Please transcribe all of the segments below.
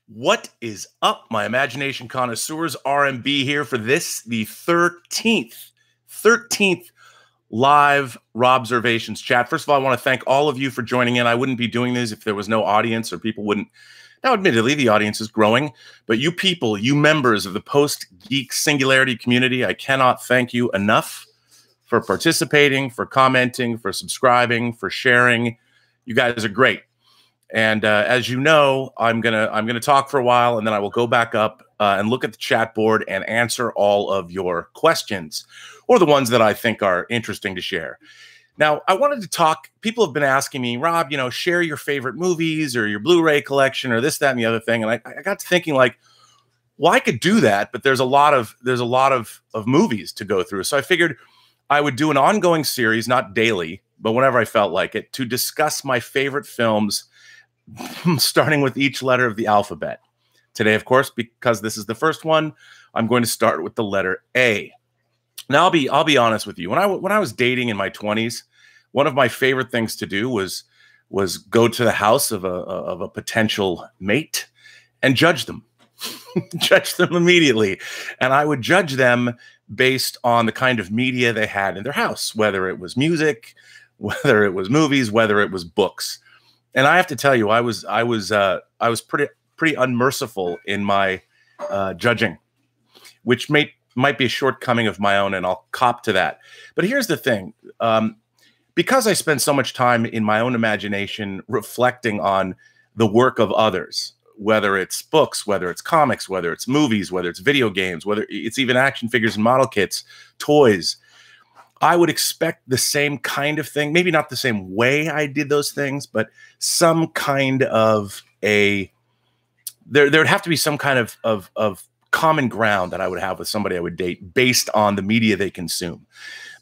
What is up, my imagination connoisseurs? RMB here for this, the 13th live Robservations chat. First of all, I want to thank all of you for joining in. I wouldn't be doing this if there was no audience or people wouldn't. Now, admittedly, the audience is growing, but you people, you members of the post-geek singularity community, I cannot thank you enough for participating, for commenting, for subscribing, for sharing. You guys are great. And as you know, I'm gonna talk for a while, and then I will go back up and look at the chat board and answer all of your questions, or the ones that I think are interesting to share. Now, I wanted to talk. People have been asking me, Rob, share your favorite movies or your Blu-ray collection or this, that, and the other thing. And I got to thinking, like, well, I could do that, but there's a lot of movies to go through. So I figured I would do an ongoing series, not daily, but whenever I felt like it, to discuss my favorite films, starting with each letter of the alphabet. Today, of course, because this is the first one, I'm going to start with the letter A. Now, I'll be honest with you. When I was dating in my 20s, one of my favorite things to do was go to the house of a potential mate and judge them, judge them immediately, and I would judge them based on the kind of media they had in their house, whether it was music, whether it was movies, whether it was books. And I have to tell you, I was pretty unmerciful in my judging, which might be a shortcoming of my own, and I'll cop to that. But here's the thing. Because I spend so much time in my own imagination reflecting on the work of others, whether it's books, whether it's comics, whether it's movies, whether it's video games, whether it's even action figures and model kits, toys, I would expect the same kind of thing, maybe not the same way I did those things, but some kind of there'd have to be some kind of common ground that I would have with somebody I would date based on the media they consume.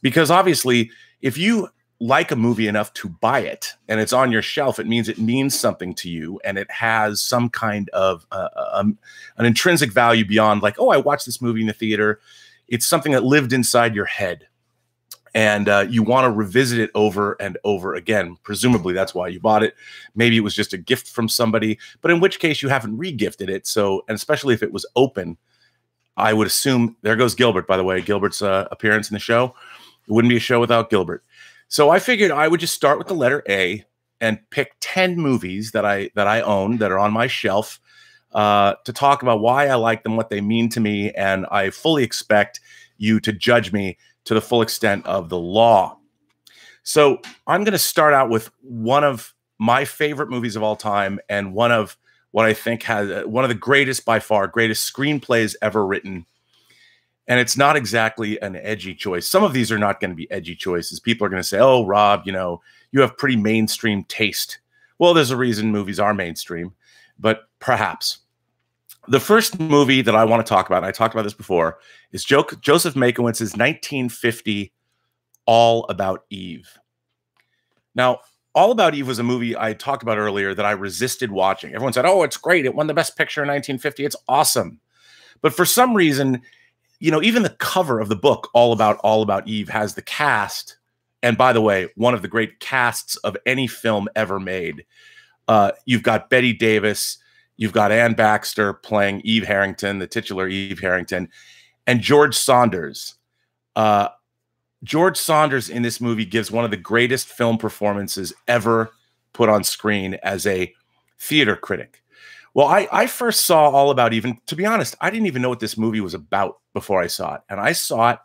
Because obviously, if you like a movie enough to buy it and it's on your shelf, it means something to you, and it has some kind of an intrinsic value beyond like, oh, I watched this movie in the theater. It's something that lived inside your head. And you want to revisit it over and over again. Presumably, that's why you bought it. Maybe it was just a gift from somebody, but in which case you haven't re-gifted it. So, and especially if it was open, I would assume, there goes Gilbert, by the way, Gilbert's appearance in the show. It wouldn't be a show without Gilbert. So I figured I would just start with the letter A and pick 10 movies that I own that are on my shelf to talk about why I like them, what they mean to me, and I fully expect you to judge me to the full extent of the law. So I'm going to start out with one of my favorite movies of all time, and one of what I think has one of the greatest, by far, greatest screenplays ever written. And it's not exactly an edgy choice. Some of these are not going to be edgy choices. People are going to say, oh, Rob, you have pretty mainstream taste. Well, there's a reason movies are mainstream, but perhaps. The first movie that I want to talk about, and I talked about this before, is Joseph Mankiewicz's 1950 All About Eve. Now, All About Eve was a movie I talked about earlier that I resisted watching. Everyone said, oh, it's great. It won the Best Picture in 1950. It's awesome. But for some reason, even the cover of the book, All About Eve, has the cast. And by the way, one of the great casts of any film ever made. You've got Bette Davis. You've got Ann Baxter playing Eve Harrington, the titular Eve Harrington, and George Saunders. George Saunders in this movie gives one of the greatest film performances ever put on screen as a theater critic. Well, I first saw All About Eve, and to be honest, I didn't even know what this movie was about before I saw it. And I saw it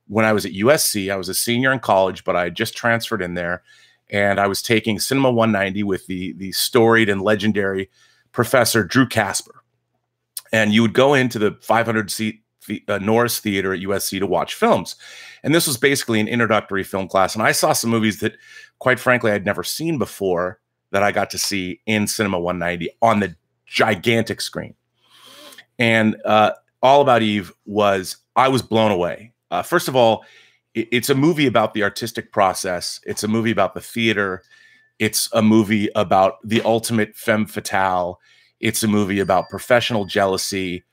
when I was at USC. I was a senior in college, but I had just transferred in there, and I was taking Cinema 190 with the storied and legendary Professor Drew Casper. And you would go into the 500-seat Norris Theater at USC to watch films. And this was basically an introductory film class. And I saw some movies that, quite frankly, I'd never seen before that I got to see in Cinema 190 on the gigantic screen. And All About Eve I was blown away. First of all, it's a movie about the artistic process. It's a movie about the theater. It's a movie about the ultimate femme fatale. It's a movie about professional jealousy.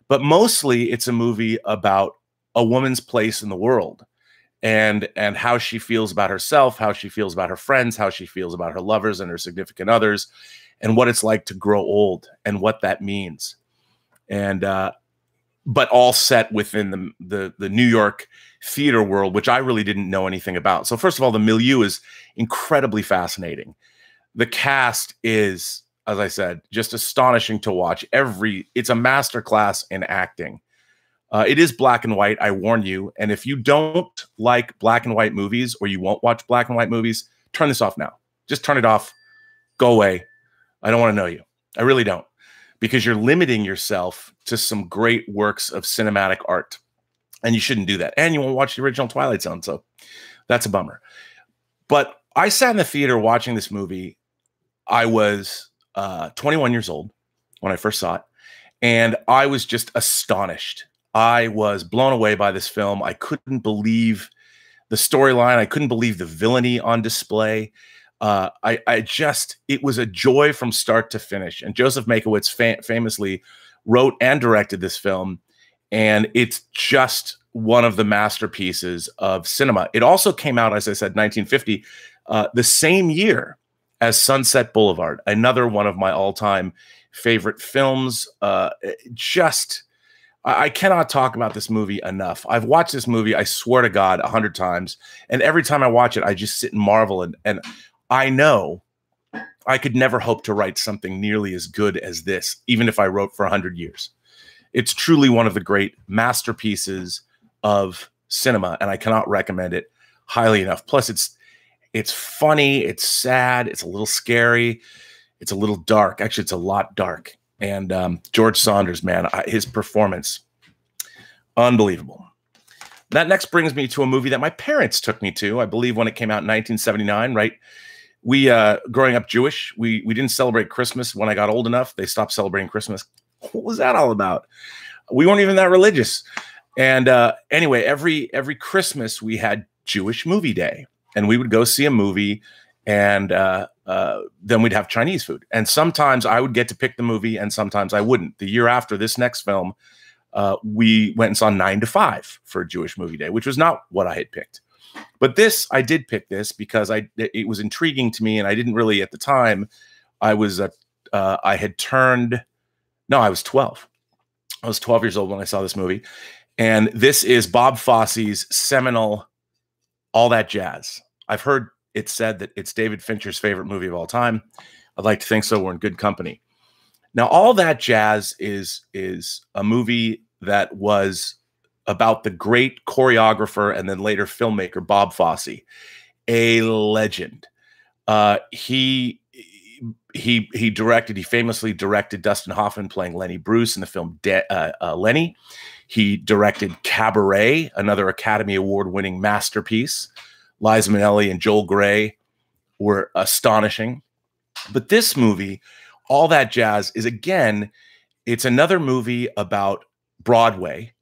But mostly, it's a movie about a woman's place in the world and how she feels about herself, how she feels about her friends, how she feels about her lovers and her significant others. and what it's like to grow old and what that means. And but all set within the New York theater world, which I really didn't know anything about. So first of all, the milieu is incredibly fascinating. The cast is, as I said, just astonishing to watch. It's a masterclass in acting. It is black and white, I warn you. And if you don't like black and white movies, or you won't watch black and white movies, turn this off now. Just turn it off. Go away. I don't want to know you. I really don't. Because you're limiting yourself to some great works of cinematic art. And you shouldn't do that. And you won't watch the original Twilight Zone, so that's a bummer. But I sat in the theater watching this movie. I was 21 years old when I first saw it, and I was just astonished. I was blown away by this film. I couldn't believe the storyline. I couldn't believe the villainy on display. It was a joy from start to finish. And Joseph Mankiewicz famously wrote and directed this film, and it's just one of the masterpieces of cinema. It also came out, as I said, 1950, the same year as Sunset Boulevard, another one of my all-time favorite films. I cannot talk about this movie enough. I've watched this movie, I swear to God, 100 times. And every time I watch it, I just sit and marvel. And I know I could never hope to write something nearly as good as this, even if I wrote for 100 years. It's truly one of the great masterpieces of cinema, and I cannot recommend it highly enough. Plus, it's funny, it's sad, it's a little scary, it's a little dark. Actually, it's a lot dark. And George Saunders, man, his performance, unbelievable. That next brings me to a movie that my parents took me to, I believe when it came out in 1979, right? We, growing up Jewish, we didn't celebrate Christmas. When I got old enough, they stopped celebrating Christmas. What was that all about? We weren't even that religious. And anyway, every Christmas we had Jewish movie day, and we would go see a movie, and then we'd have Chinese food. And sometimes I would get to pick the movie, and sometimes I wouldn't. The year after this next film, we went and saw 9 to 5 for a Jewish movie day, which was not what I had picked. But I did pick this because it was intriguing to me, and I didn't really at the time. I was I had turned, no, I was 12. I was 12 years old when I saw this movie, and this is Bob Fosse's seminal All That Jazz. I've heard it said that it's David Fincher's favorite movie of all time. I'd like to think so. We're in good company. Now, All That Jazz is a movie that was about the great choreographer and then later filmmaker Bob Fosse, a legend. He famously directed Dustin Hoffman playing Lenny Bruce in the film Lenny. He directed Cabaret, another Academy Award-winning masterpiece. Liza Minnelli and Joel Grey were astonishing. But this movie, All That Jazz, is again, it's another movie about Broadway.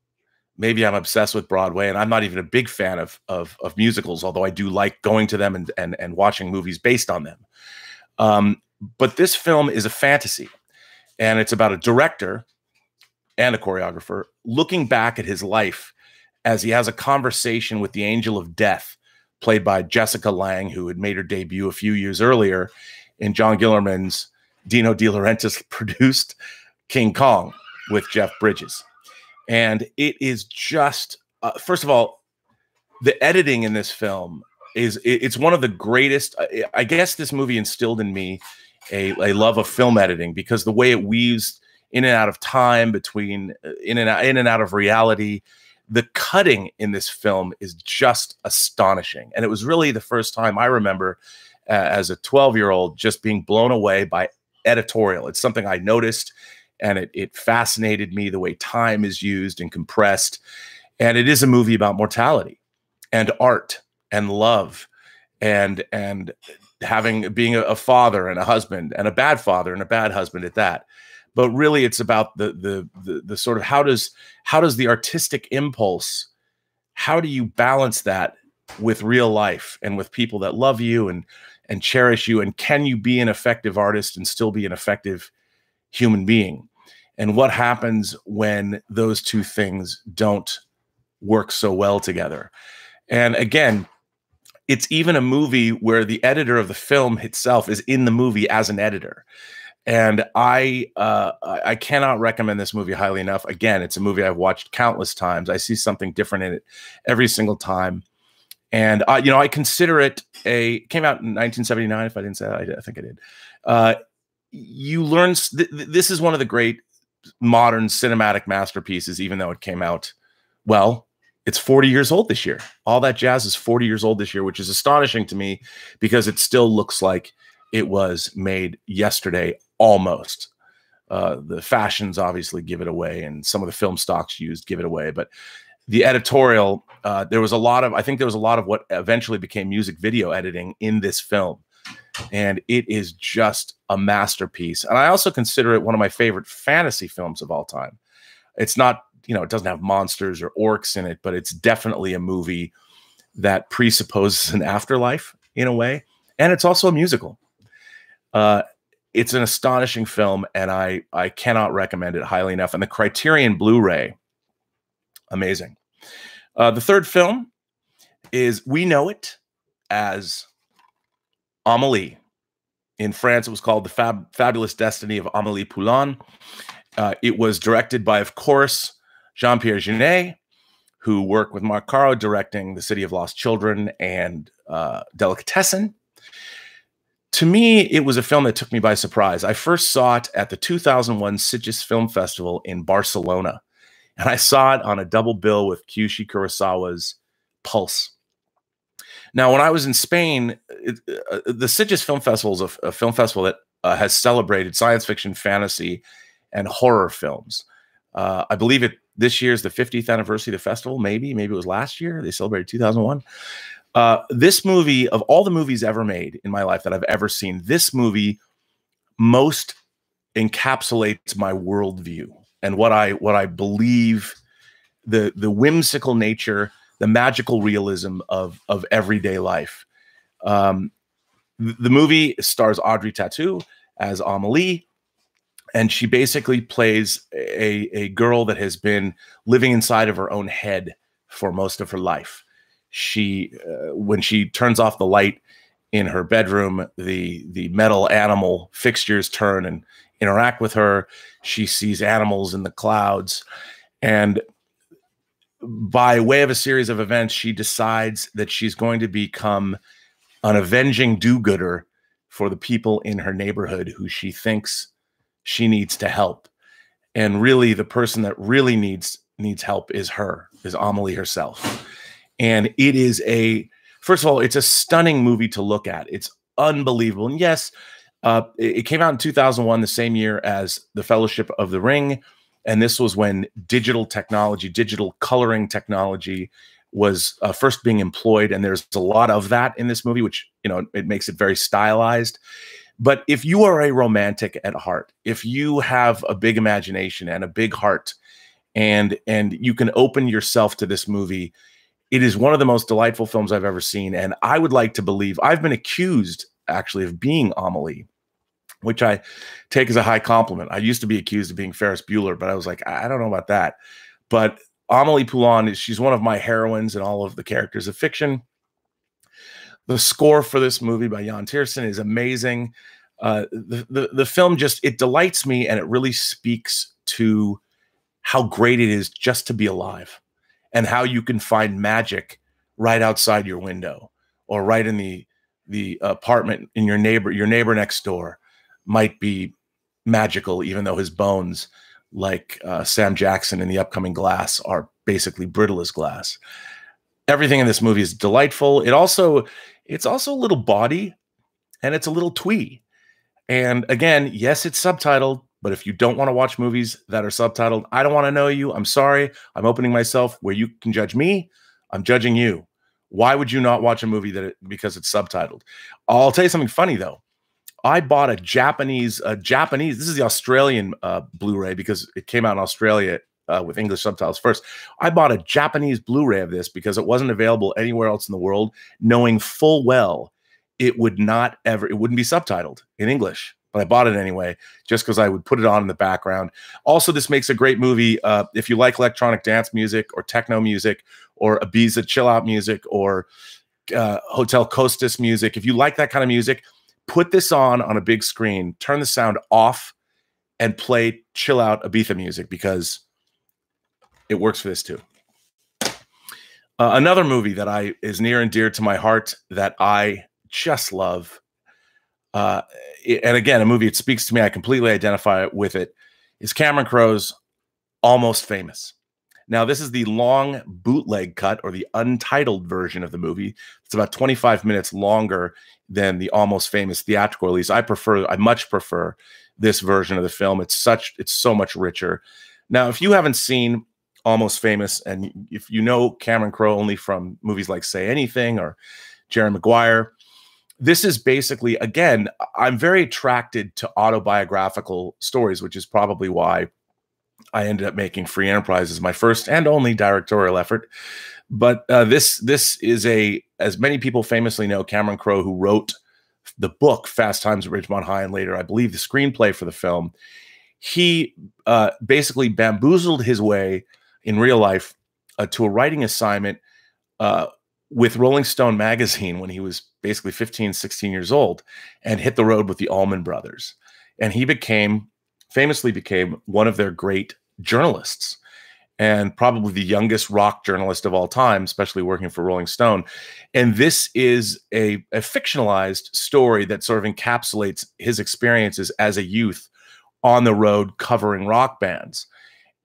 Maybe I'm obsessed with Broadway, and I'm not even a big fan of musicals, although I do like going to them and watching movies based on them. But this film is a fantasy, and it's about a director and a choreographer looking back at his life as he has a conversation with the angel of death, played by Jessica Lange, who had made her debut a few years earlier in John Guillermin's Dino De Laurentiis produced King Kong with Jeff Bridges. And it is just, first of all, the editing in this film it's one of the greatest. I guess this movie instilled in me a love of film editing, because the way it weaves in and out of time, between in and out of reality, the cutting in this film is just astonishing. And it was really the first time I remember as a 12-year-old just being blown away by editorial. It's something I noticed, and it fascinated me, the way time is used and compressed. And it is a movie about mortality and art and love and being a father and a husband, and a bad father and a bad husband at that. But really, it's about the sort of how does the artistic impulse, how do you balance that with real life and with people that love you and cherish you, and can you be an effective artist and still be an effective human being? And what happens when those two things don't work so well together? And again, it's even a movie where the editor of the film itself is in the movie as an editor. And I cannot recommend this movie highly enough. Again, it's a movie I've watched countless times. I see something different in it every single time. And you know, I consider it it came out in 1979. If I didn't say that, I think I did. You learn this is one of the great modern cinematic masterpieces, even though it came out, well, it's 40 years old this year. All That Jazz is 40 years old this year, which is astonishing to me because it still looks like it was made yesterday almost. The fashions obviously give it away, and some of the film stocks used give it away. But the editorial, there was a lot of, I think there was a lot of what eventually became music video editing in this film. And it is just a masterpiece. And I also consider it one of my favorite fantasy films of all time. It's not, you know, it doesn't have monsters or orcs in it, but it's definitely a movie that presupposes an afterlife in a way. And it's also a musical. It's an astonishing film, and I cannot recommend it highly enough. And the Criterion Blu-ray, amazing. The third film is, we know it as Amelie. In France, it was called The Fabulous Destiny of Amelie Poulain. It was directed by, of course, Jean-Pierre Jeunet, who worked with Marc Caro directing The City of Lost Children and Delicatessen. To me, it was a film that took me by surprise. I first saw it at the 2001 Sitges Film Festival in Barcelona, and I saw it on a double bill with Kyushi Kurosawa's Pulse. Now, when I was in Spain, the Sitges Film Festival is a film festival that has celebrated science fiction, fantasy, and horror films. I believe this year is the 50th anniversary of the festival. Maybe it was last year. They celebrated 2001. This movie, of all the movies ever made in my life that I've ever seen, this movie most encapsulates my worldview and what I believe, the whimsical nature, the magical realism of everyday life. The movie stars Audrey Tautou as Amelie, and she basically plays a girl that has been living inside of her own head for most of her life. When she turns off the light in her bedroom, the metal animal fixtures turn and interact with her. She sees animals in the clouds, and by way of a series of events, she decides that she's going to become an avenging do-gooder for the people in her neighborhood who she thinks she needs to help. And really, the person that really needs help is Amelie herself. And it is first of all, it's a stunning movie to look at. It's unbelievable. And yes, it came out in 2001, the same year as The Fellowship of the Ring. And this was when digital technology, digital coloring technology was first being employed. And there's a lot of that in this movie, which, you know, it makes it very stylized. But if you are a romantic at heart, if you have a big imagination and a big heart, and you can open yourself to this movie, it is one of the most delightful films I've ever seen. And I would like to believe, I've been accused actually of being Amelie, which I take as a high compliment. I used to be accused of being Ferris Bueller, but I was like, I don't know about that. But Amelie Poulain, she's one of my heroines in all of the characters of fiction. The score for this movie by Jan Tiersen is amazing. The film it delights me, and it really speaks to how great it is just to be alive, and how you can find magic right outside your window, or right in the apartment in your neighbor next door might be magical, even though his bones, like Sam Jackson in the upcoming Glass, are basically brittle as glass. Everything in this movie is delightful. It's also a little bawdy, and it's a little twee. And again, yes, it's subtitled, but if you don't want to watch movies that are subtitled, I don't want to know you. I'm sorry. I'm opening myself where you can judge me. I'm judging you. Why would you not watch a movie because it's subtitled? I'll tell you something funny, though. I bought a Japanese, this is the Australian Blu-ray, because it came out in Australia with English subtitles first. I bought a Japanese Blu-ray of this because it wasn't available anywhere else in the world, knowing full well it wouldn't be subtitled in English. But I bought it anyway, just because I would put it on in the background. Also, this makes a great movie if you like electronic dance music, or techno music, or Ibiza chill out music, or Hotel Costas music. If you like that kind of music, Put this on a big screen, turn the sound off, and play chill out Ibiza music, because it works for this too. Another movie that is near and dear to my heart that I just love, and again, a movie that speaks to me, I completely identify with it, is Cameron Crowe's Almost Famous. Now, this is the long bootleg cut, or the untitled version of the movie. It's about 25 minutes longer than the Almost Famous theatrical release. I much prefer this version of the film. It's so much richer. Now, if you haven't seen Almost Famous, and if you know Cameron Crowe only from movies like Say Anything or Jerry Maguire, this is basically, again, I'm very attracted to autobiographical stories, which is probably why I ended up making Free Enterprise as my first and only directorial effort. But this is as many people famously know, Cameron Crowe, who wrote the book Fast Times at Ridgemont High, and later, I believe, the screenplay for the film. He basically bamboozled his way in real life to a writing assignment with Rolling Stone magazine when he was basically 15, 16 years old, and hit the road with the Allman Brothers. And he famously became one of their great journalists, and probably the youngest rock journalist of all time, especially working for Rolling Stone. And this is a fictionalized story that sort of encapsulates his experiences as a youth on the road covering rock bands.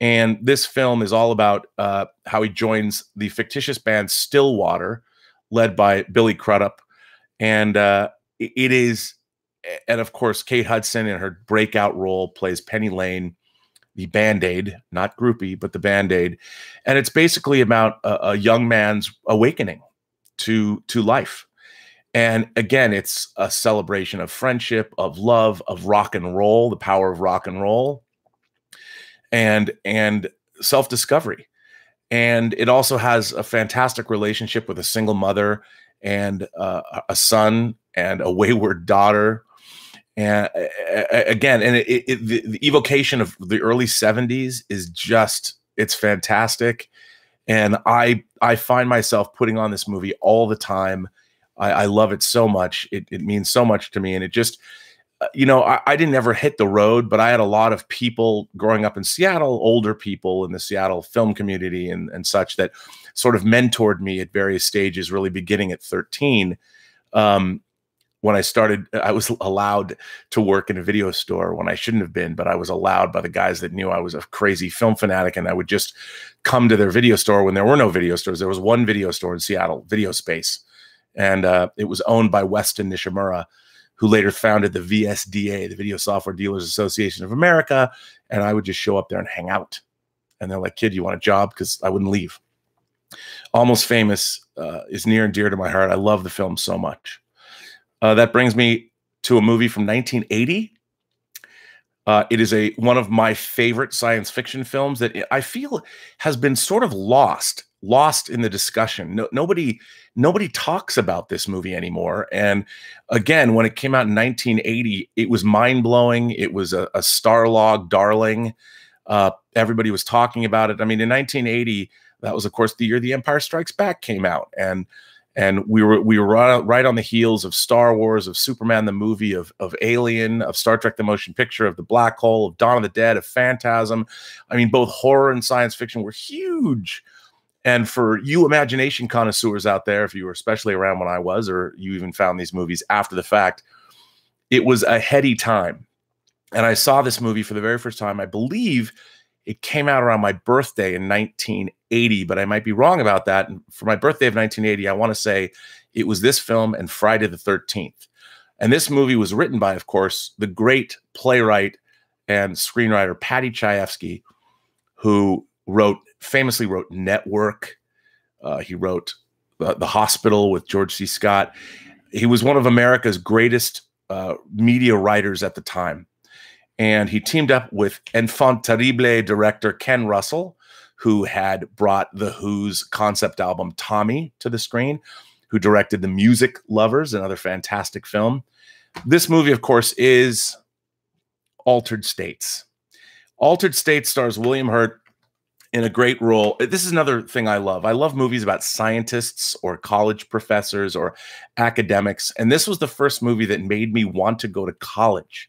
And this film is all about how he joins the fictitious band Stillwater, led by Billy Crudup. And and of course, Kate Hudson, in her breakout role, plays Penny Lane, the Band-Aid, not groupie, but the Band-Aid. And it's basically about a young man's awakening to life. And again, it's a celebration of friendship, of love, of rock and roll, the power of rock and roll, and self-discovery. And it also has a fantastic relationship with a single mother and a son and a wayward daughter. And again, the evocation of the early 70s is just, it's fantastic. And I find myself putting on this movie all the time. I love it so much. It means so much to me. And it just, I didn't ever hit the road, but I had a lot of people growing up in Seattle, older people in the Seattle film community and such, that sort of mentored me at various stages, really beginning at 13. When I started, I was allowed to work in a video store when I shouldn't have been, but I was allowed by the guys that knew I was a crazy film fanatic, and I would just come to their video store when there were no video stores. There was one video store in Seattle, Video Space, and it was owned by Weston Nishimura, who later founded the VSDA, the Video Software Dealers Association of America, and I would just show up there and hang out. And they're like, "Kid, you want a job?" Because I wouldn't leave. Almost Famous is near and dear to my heart. I love the film so much. That brings me to a movie from 1980. It is one of my favorite science fiction films that I feel has been sort of lost in the discussion. Nobody talks about this movie anymore. And again, when it came out in 1980, it was mind-blowing. It was a Starlog darling. Everybody was talking about it. I mean, in 1980, that was, of course, the year The Empire Strikes Back came out. And we were right on the heels of Star Wars, of Superman the movie, of Alien, of Star Trek the Motion Picture, of The Black Hole, of Dawn of the Dead, of Phantasm. I mean, both horror and science fiction were huge. And for you imagination connoisseurs out there, if you were especially around when I was, or you even found these movies after the fact, it was a heady time. And I saw this movie for the very first time, I believe it came out around my birthday in 1980, but I might be wrong about that. And for my birthday of 1980, I want to say it was this film and Friday the 13th. And this movie was written by, of course, the great playwright and screenwriter Paddy Chayefsky, who famously wrote Network. He wrote The Hospital with George C. Scott. He was one of America's greatest media writers at the time. And he teamed up with enfant terrible director Ken Russell, who had brought The Who's concept album Tommy to the screen, who directed The Music Lovers, another fantastic film. This movie, of course, is Altered States. Altered States stars William Hurt in a great role. This is another thing I love. I love movies about scientists or college professors or academics. And this was the first movie that made me want to go to college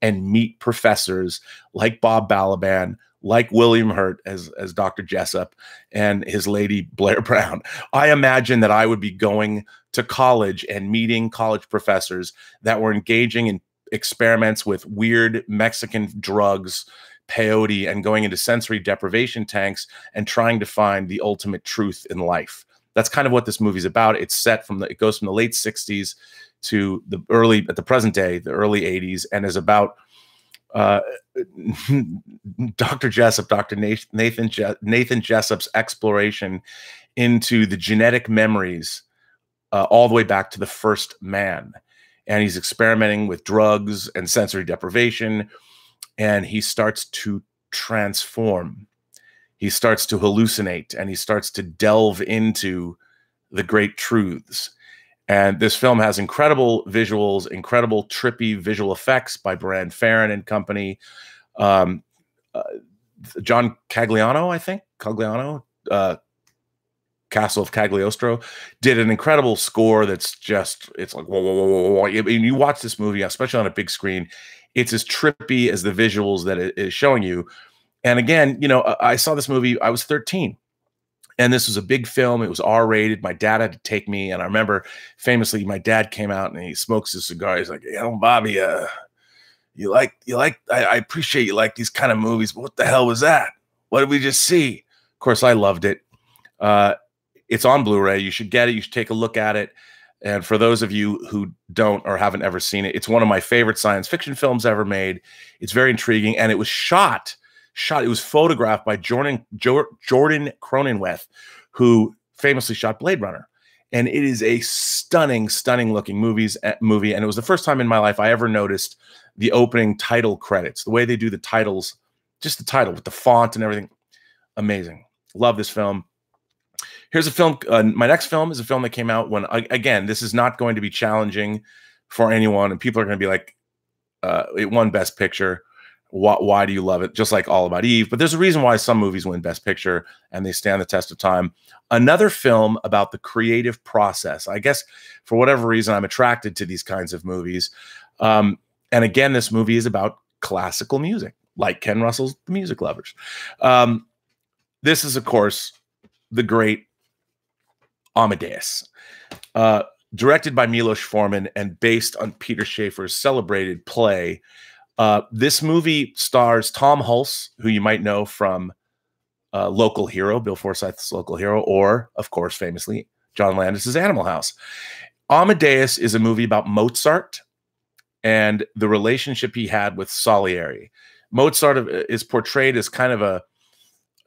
and meet professors like Bob Balaban, like William Hurt as Dr. Jessup, and his lady Blair Brown. I imagine that I would be going to college and meeting college professors that were engaging in experiments with weird Mexican drugs, peyote, and going into sensory deprivation tanks and trying to find the ultimate truth in life. That's kind of what this movie's about. It's set from it goes from the late 60s to at the present day, the early 80s, and is about Dr. Jessup, Dr. Nathan Jessup's exploration into the genetic memories all the way back to the first man. And he's experimenting with drugs and sensory deprivation, and he starts to transform. He starts to hallucinate, and he starts to delve into the great truths. And this film has incredible visuals, incredible trippy visual effects by Brand Farron and company. John Cagliano, I think, Castle of Cagliostro, did an incredible score that's just, it's like, whoa, whoa, whoa, whoa, whoa. I mean, you watch this movie, especially on a big screen, it's as trippy as the visuals that it is showing you. And again, you know, I saw this movie, I was 13. And this was a big film. It was R-rated. My dad had to take me. And I remember famously, my dad came out and he smokes his cigar. He's like, you know, Bobby, I appreciate you like these kind of movies, but what the hell was that? What did we just see? Of course, I loved it. It's on Blu-ray. You should get it. You should take a look at it. And for those of you who don't or haven't ever seen it, it's one of my favorite science fiction films ever made. It's very intriguing. And it was it was photographed by Jordan Cronenweth, who famously shot Blade Runner. And it is a stunning, stunning looking movie. And it was the first time in my life I ever noticed the opening title credits, the way they do the titles, just the title with the font and everything. Amazing. Love this film. Here's a film. My next film is a film that came out when, again, this is not going to be challenging for anyone. And people are going to be like, it won Best Picture. Why do you love it? Just like All About Eve. But there's a reason why some movies win Best Picture and they stand the test of time. Another film about the creative process. I guess for whatever reason, I'm attracted to these kinds of movies. And again, this movie is about classical music, like Ken Russell's The Music Lovers. This is, of course, the great Amadeus. Directed by Milos Forman and based on Peter Shaffer's celebrated play. This movie stars Tom Hulce, who you might know from Local Hero, Bill Forsyth's Local Hero, or, of course, famously, John Landis's Animal House. Amadeus is a movie about Mozart and the relationship he had with Salieri. Mozart is portrayed as kind of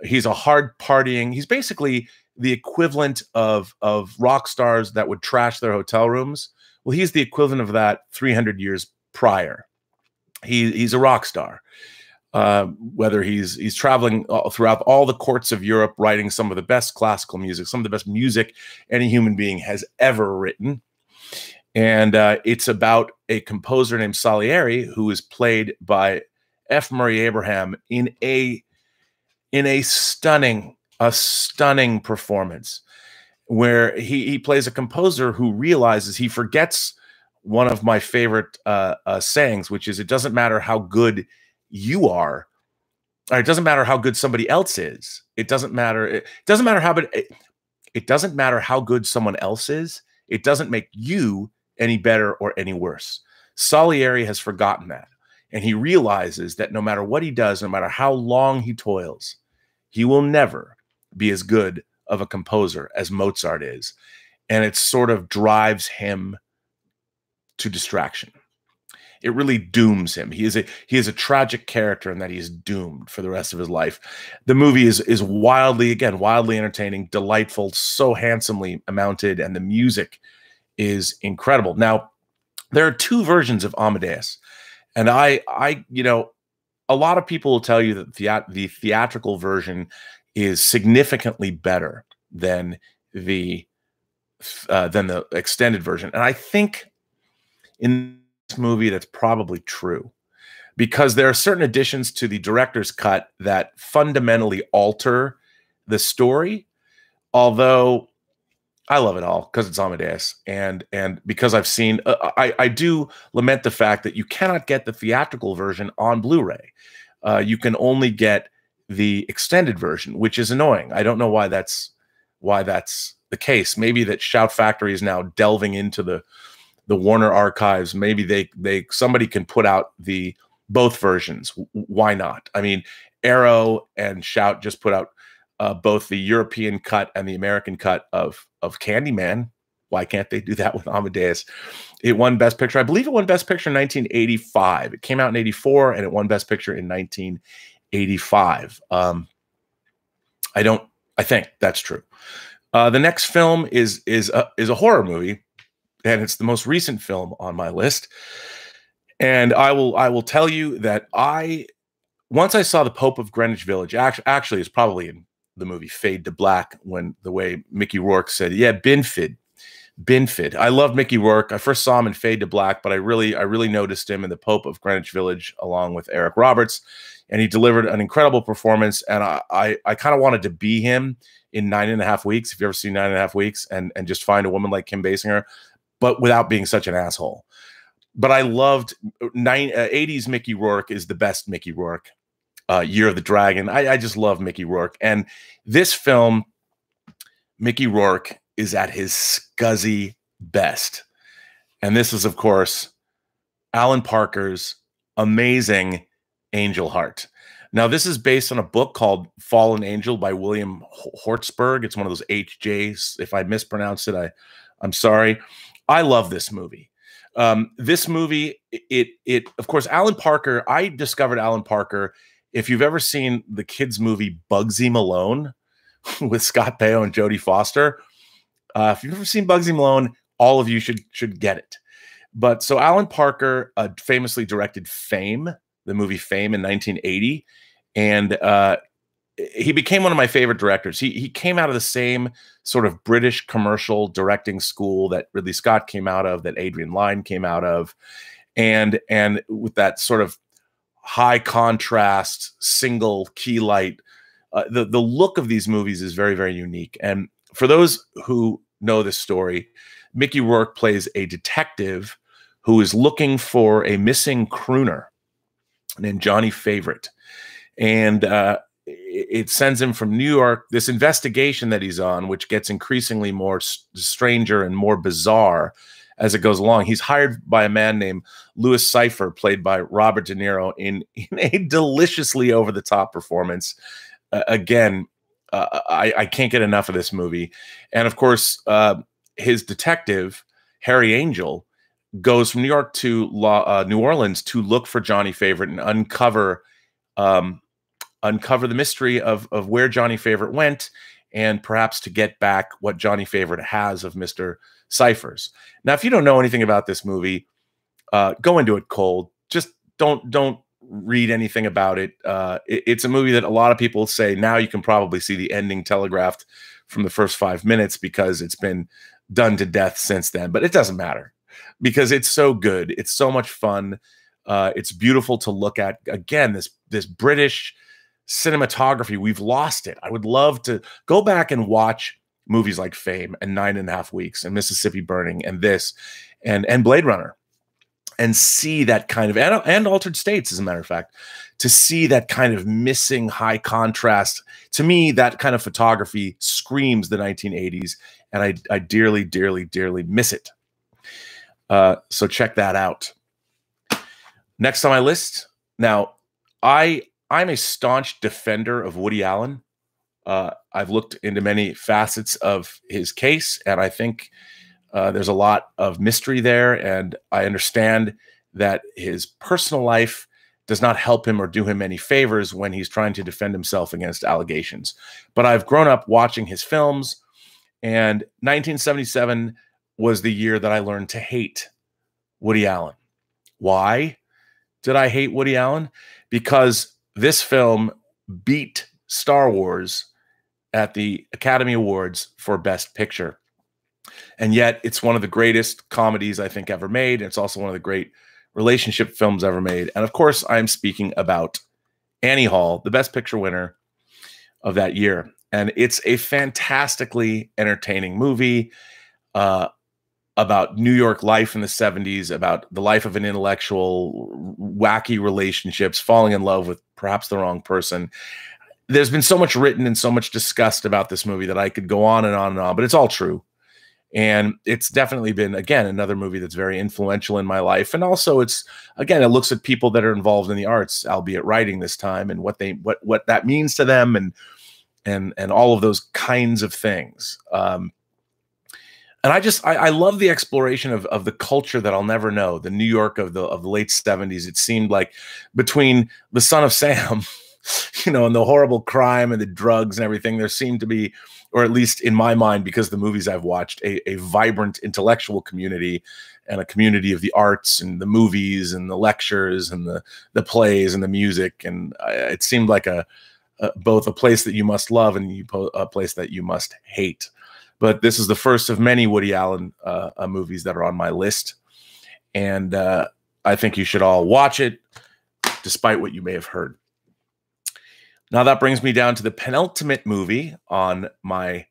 he's a hard partying, he's basically the equivalent of rock stars that would trash their hotel rooms. Well, he's the equivalent of that 300 years prior. He's a rock star, whether he's traveling throughout all the courts of Europe, writing some of the best classical music, some of the best music any human being has ever written. And it's about a composer named Salieri, who is played by F. Murray Abraham in a stunning performance, where he plays a composer who realizes he forgets one of my favorite sayings, which is, it doesn't matter how good you are, or it doesn't matter how good somebody else is. It doesn't matter how good someone else is. It doesn't make you any better or any worse. Salieri has forgotten that. And he realizes that no matter what he does, no matter how long he toils, he will never be as good of a composer as Mozart is. And it sort of drives him to distraction. It really dooms him. He is a tragic character in that he is doomed for the rest of his life. The movie is wildly entertaining, delightful, so handsomely mounted, and the music is incredible. Now, there are two versions of Amadeus, and you know, a lot of people will tell you that the theatrical version is significantly better than the extended version, and I think in this movie that's probably true. because there are certain additions to the director's cut that fundamentally alter the story. Although I love it all because it's Amadeus, and because I've seen, I do lament the fact that you cannot get the theatrical version on Blu-ray. You can only get the extended version, which is annoying. I don't know why that's the case. Maybe that Shout Factory is now delving into the Warner archives. Maybe somebody can put out both versions. Why not? I mean, Arrow and Shout just put out both the European cut and the American cut of Candyman. Why can't they do that with Amadeus? It won Best Picture. I believe it won Best Picture in 1985. It came out in 84, and it won Best Picture in 1985. I think that's true. The next film is a horror movie, and it's the most recent film on my list. And I will tell you that once I saw The Pope of Greenwich Village, actually it's probably in the movie Fade to Black, when the way Mickey Rourke said, yeah, Binford. I love Mickey Rourke. I first saw him in Fade to Black, but I really noticed him in The Pope of Greenwich Village along with Eric Roberts, and he delivered an incredible performance. And I kind of wanted to be him in 9.5 Weeks. If you ever seen 9.5 Weeks, and just find a woman like Kim Basinger, but without being such an asshole. But I loved 80s Mickey Rourke is the best Mickey Rourke. Year of the Dragon. I just love Mickey Rourke. And this film, Mickey Rourke is at his scuzzy best. And this is, of course, Alan Parker's amazing Angel Heart. Now, this is based on a book called Fallen Angel by William Hortzberg. It's one of those HJs. If I mispronounced it, I'm sorry. I love this movie. This movie, of course, Alan Parker, I discovered Alan Parker. If you've ever seen the kids' movie Bugsy Malone with Scott Baio and Jodie Foster, if you've ever seen Bugsy Malone, all of you should get it. But so Alan Parker famously directed Fame, the movie Fame, in 1980, and he became one of my favorite directors. He came out of the same sort of British commercial directing school that Ridley Scott came out of, that Adrian Lyne came out of, and with that sort of high contrast, single key light. The look of these movies is very, very unique. And for those who know this story, Mickey Rourke plays a detective who is looking for a missing crooner named Johnny Favorite. And it sends him from New York, this investigation that he's on, which gets increasingly more stranger and more bizarre as it goes along. He's hired by a man named Louis Cypher, played by Robert De Niro, in a deliciously over-the-top performance. Again, I can't get enough of this movie. And of course, his detective, Harry Angel, goes from New York to New Orleans to look for Johnny Favorite and uncover the mystery of where Johnny Favorite went, and perhaps to get back what Johnny Favorite has of Mr. Cyphers. Now, if you don't know anything about this movie, go into it cold. Just don't read anything about it. It's a movie that a lot of people say now you can probably see the ending telegraphed from the first 5 minutes because it's been done to death since then. But it doesn't matter because it's so good. It's so much fun. It's beautiful to look at. Again, this British cinematography, we've lost it. I would love to go back and watch movies like Fame and 9.5 Weeks and Mississippi Burning and this and Blade Runner, and see that kind of, and Altered States, as a matter of fact, to see that kind of missing high contrast. To me, that kind of photography screams the 1980s, and I dearly, dearly, dearly miss it. So check that out. Next on my list. Now, I'm a staunch defender of Woody Allen. I've looked into many facets of his case, and I think there's a lot of mystery there, and I understand that his personal life does not help him or do him any favors when he's trying to defend himself against allegations. But I've grown up watching his films, and 1977 was the year that I learned to hate Woody Allen. Why did I hate Woody Allen? Because this film beat Star Wars at the Academy Awards for Best Picture. And yet it's one of the greatest comedies I think ever made. It's also one of the great relationship films ever made. And of course, I'm speaking about Annie Hall, the Best Picture winner of that year. And it's a fantastically entertaining movie about New York life in the 70s, about the life of an intellectual, wacky relationships, falling in love with perhaps the wrong person. There's been so much written and so much discussed about this movie that I could go on and on and on, but it's all true. And it's definitely been, again, another movie that's very influential in my life. And also it looks at people that are involved in the arts, albeit writing this time, and what that means to them, and all of those kinds of things. And I love the exploration of the culture that I'll never know, the New York of the late 70s. It seemed like between The Son of Sam, and the horrible crime and the drugs and everything, there seemed to be, or at least in my mind, because the movies I've watched, a vibrant intellectual community, and a community of the arts and the movies and the lectures and the plays and the music. And it seemed like both a place that you must love and a place that you must hate. But this is the first of many Woody Allen movies that are on my list. And I think you should all watch it, despite what you may have heard. Now that brings me down to the penultimate movie on my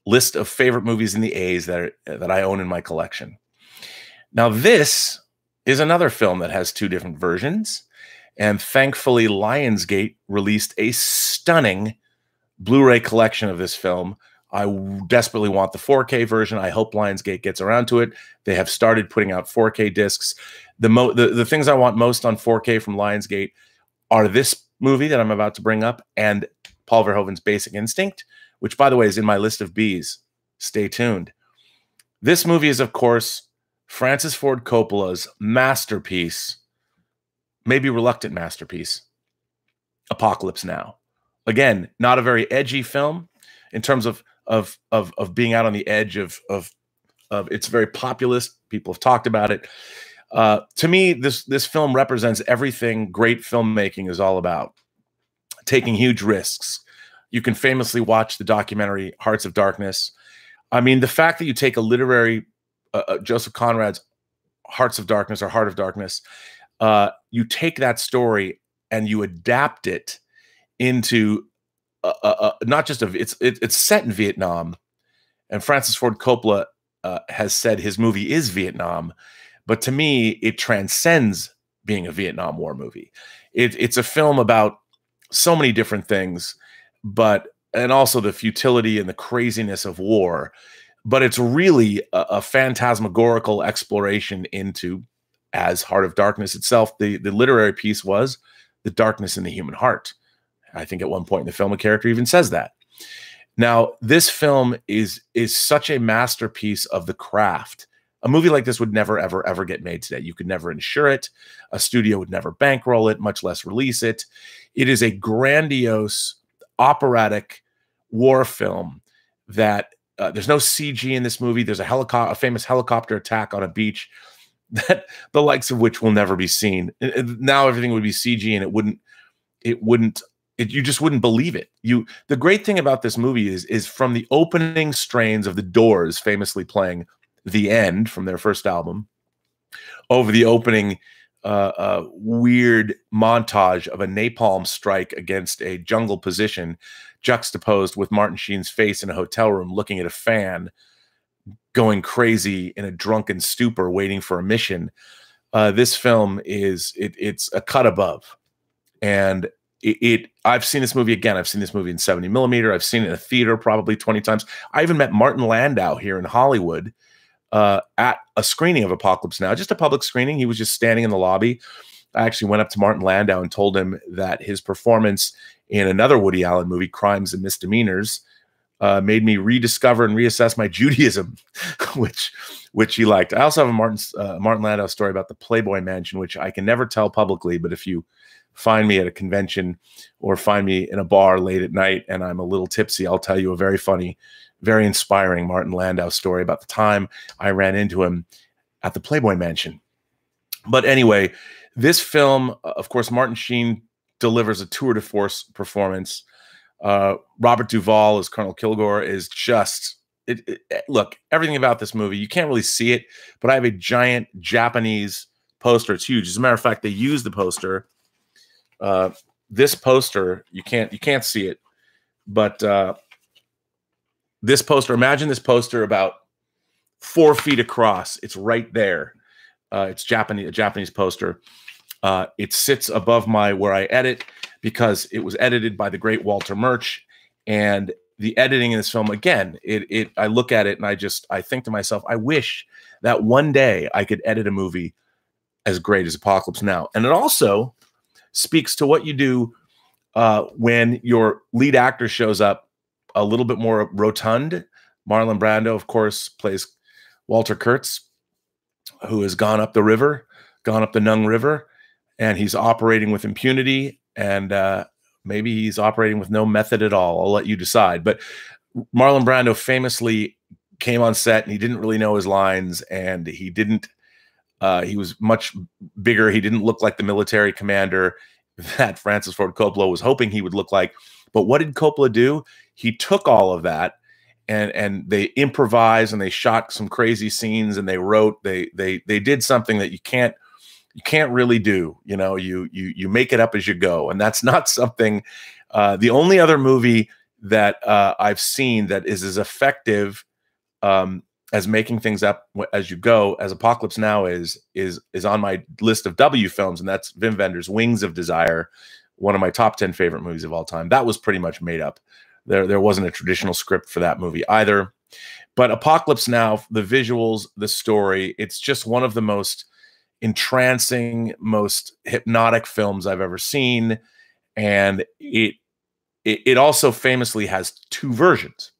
list of favorite movies in the A's that I own in my collection. Now this is another film that has two different versions. And thankfully, Lionsgate released a stunning Blu-ray collection of this film. I desperately want the 4K version. I hope Lionsgate gets around to it. They have started putting out 4K discs. The things I want most on 4K from Lionsgate are this movie that I'm about to bring up and Paul Verhoeven's Basic Instinct, which, by the way, is in my list of B's. Stay tuned. This movie is, of course, Francis Ford Coppola's masterpiece, maybe reluctant masterpiece, Apocalypse Now. Again, not a very edgy film in terms of being out on the edge of it's very populist. People have talked about it. To me, this film represents everything great filmmaking is all about. Taking huge risks. You can famously watch the documentary Hearts of Darkness. I mean, the fact that you take a literary Joseph Conrad's Hearts of Darkness or Heart of Darkness, you take that story and you adapt it into not just it's set in Vietnam, and Francis Ford Coppola has said his movie is Vietnam, but to me it transcends being a Vietnam War movie. It's a film about so many different things, and also the futility and the craziness of war, but it's really a phantasmagorical exploration into, as Heart of Darkness itself, the literary piece was the darkness in the human heart. I think at one point in the film, a character even says that. Now, this film is such a masterpiece of the craft. A movie like this would never, ever, ever get made today. You could never insure it. A studio would never bankroll it, much less release it. It is a grandiose, operatic war film that there's no CG in this movie. There's a famous helicopter attack on a beach that the likes of which will never be seen. Now everything would be CG, and you just wouldn't believe it. The great thing about this movie is from the opening strains of the Doors, famously playing The End from their first album, over the opening weird montage of a napalm strike against a jungle position, juxtaposed with Martin Sheen's face in a hotel room looking at a fan, going crazy in a drunken stupor, waiting for a mission. This film it's a cut above. And I've seen this movie again. I've seen this movie in 70 millimeter. I've seen it in a theater probably 20 times. I even met Martin Landau here in Hollywood at a screening of Apocalypse Now, just a public screening. He was just standing in the lobby. I actually went up to Martin Landau and told him that his performance in another Woody Allen movie, Crimes and Misdemeanors, made me rediscover and reassess my Judaism, which he liked. I also have a Martin Landau story about the Playboy Mansion, which I can never tell publicly, but if you find me at a convention or find me in a bar late at night and I'm a little tipsy, I'll tell you a very funny, very inspiring Martin Landau story about the time I ran into him at the Playboy Mansion. But anyway, this film, of course, Martin Sheen delivers a tour de force performance. Robert Duvall as Colonel Kilgore is just, look, everything about this movie, you can't really see it, but I have a giant Japanese poster. It's huge. As a matter of fact, they use the poster. This poster, you can't see it, but this poster, imagine this poster about 4 feet across. It's right there. It's a Japanese poster. It sits above where I edit, because it was edited by the great Walter Murch. And the editing in this film, again, I look at it and I think to myself, I wish that one day I could edit a movie as great as Apocalypse Now. And it also speaks to what you do when your lead actor shows up a little bit more rotund. Marlon Brando, of course, plays Walter Kurtz, who has gone up the Nung River, and he's operating with impunity, and maybe he's operating with no method at all. I'll let you decide. But Marlon Brando famously came on set and he didn't really know his lines, and he was much bigger. He didn't look like the military commander that Francis Ford Coppola was hoping he would look like. But what did Coppola do? He took all of that and they improvised, and they shot some crazy scenes, and they did something that you can't really do. You know, you make it up as you go. And that's not something, the only other movie that I've seen that is as effective as making things up as you go as Apocalypse Now is on my list of W films, and that's Wim Wenders' Wings of Desire, one of my top 10 favorite movies of all time. That was pretty much made up. There wasn't a traditional script for that movie either. But Apocalypse Now, the visuals, the story, it's just one of the most entrancing, most hypnotic films I've ever seen. And it also famously has 2 versions.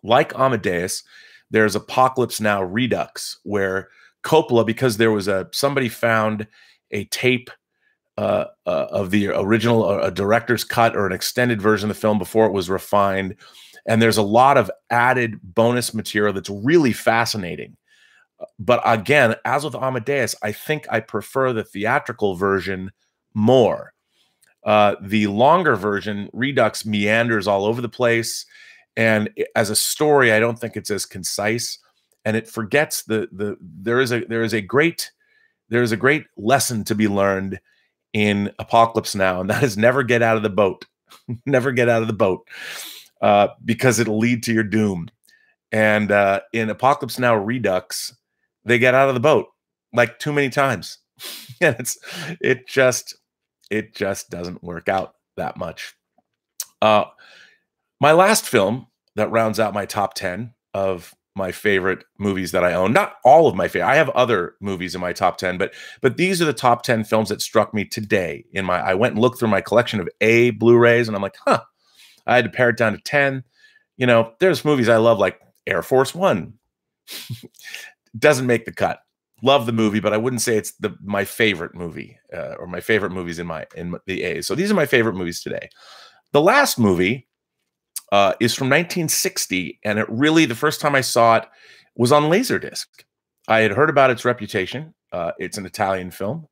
Like Amadeus, there's Apocalypse Now Redux, where Coppola, because there was somebody found a tape of the original, a director's cut or an extended version of the film before it was refined. And there's a lot of added bonus material that's really fascinating. But again, as with Amadeus, I think I prefer the theatrical version more. The longer version, Redux, meanders all over the place. And as a story, I don't think it's as concise, and it forgets there is a great lesson to be learned in Apocalypse Now, and that is never get out of the boat. Never get out of the boat, because it'll lead to your doom. And in Apocalypse Now Redux, they get out of the boat like too many times, and it just doesn't work out that much. My last film that rounds out my top 10 of my favorite movies that I own, not all of my favorite, I have other movies in my top 10, but these are the top 10 films that struck me today. I went and looked through my collection of Blu-rays, and I'm like, I had to pare it down to 10. You know, there's movies I love, like Air Force One. Doesn't make the cut. Love the movie, but I wouldn't say it's my favorite movie, or my favorite movies in the A's. So these are my favorite movies today. The last movie is from 1960, and it really, the first time I saw it was on Laserdisc. I had heard about its reputation. It's an Italian film,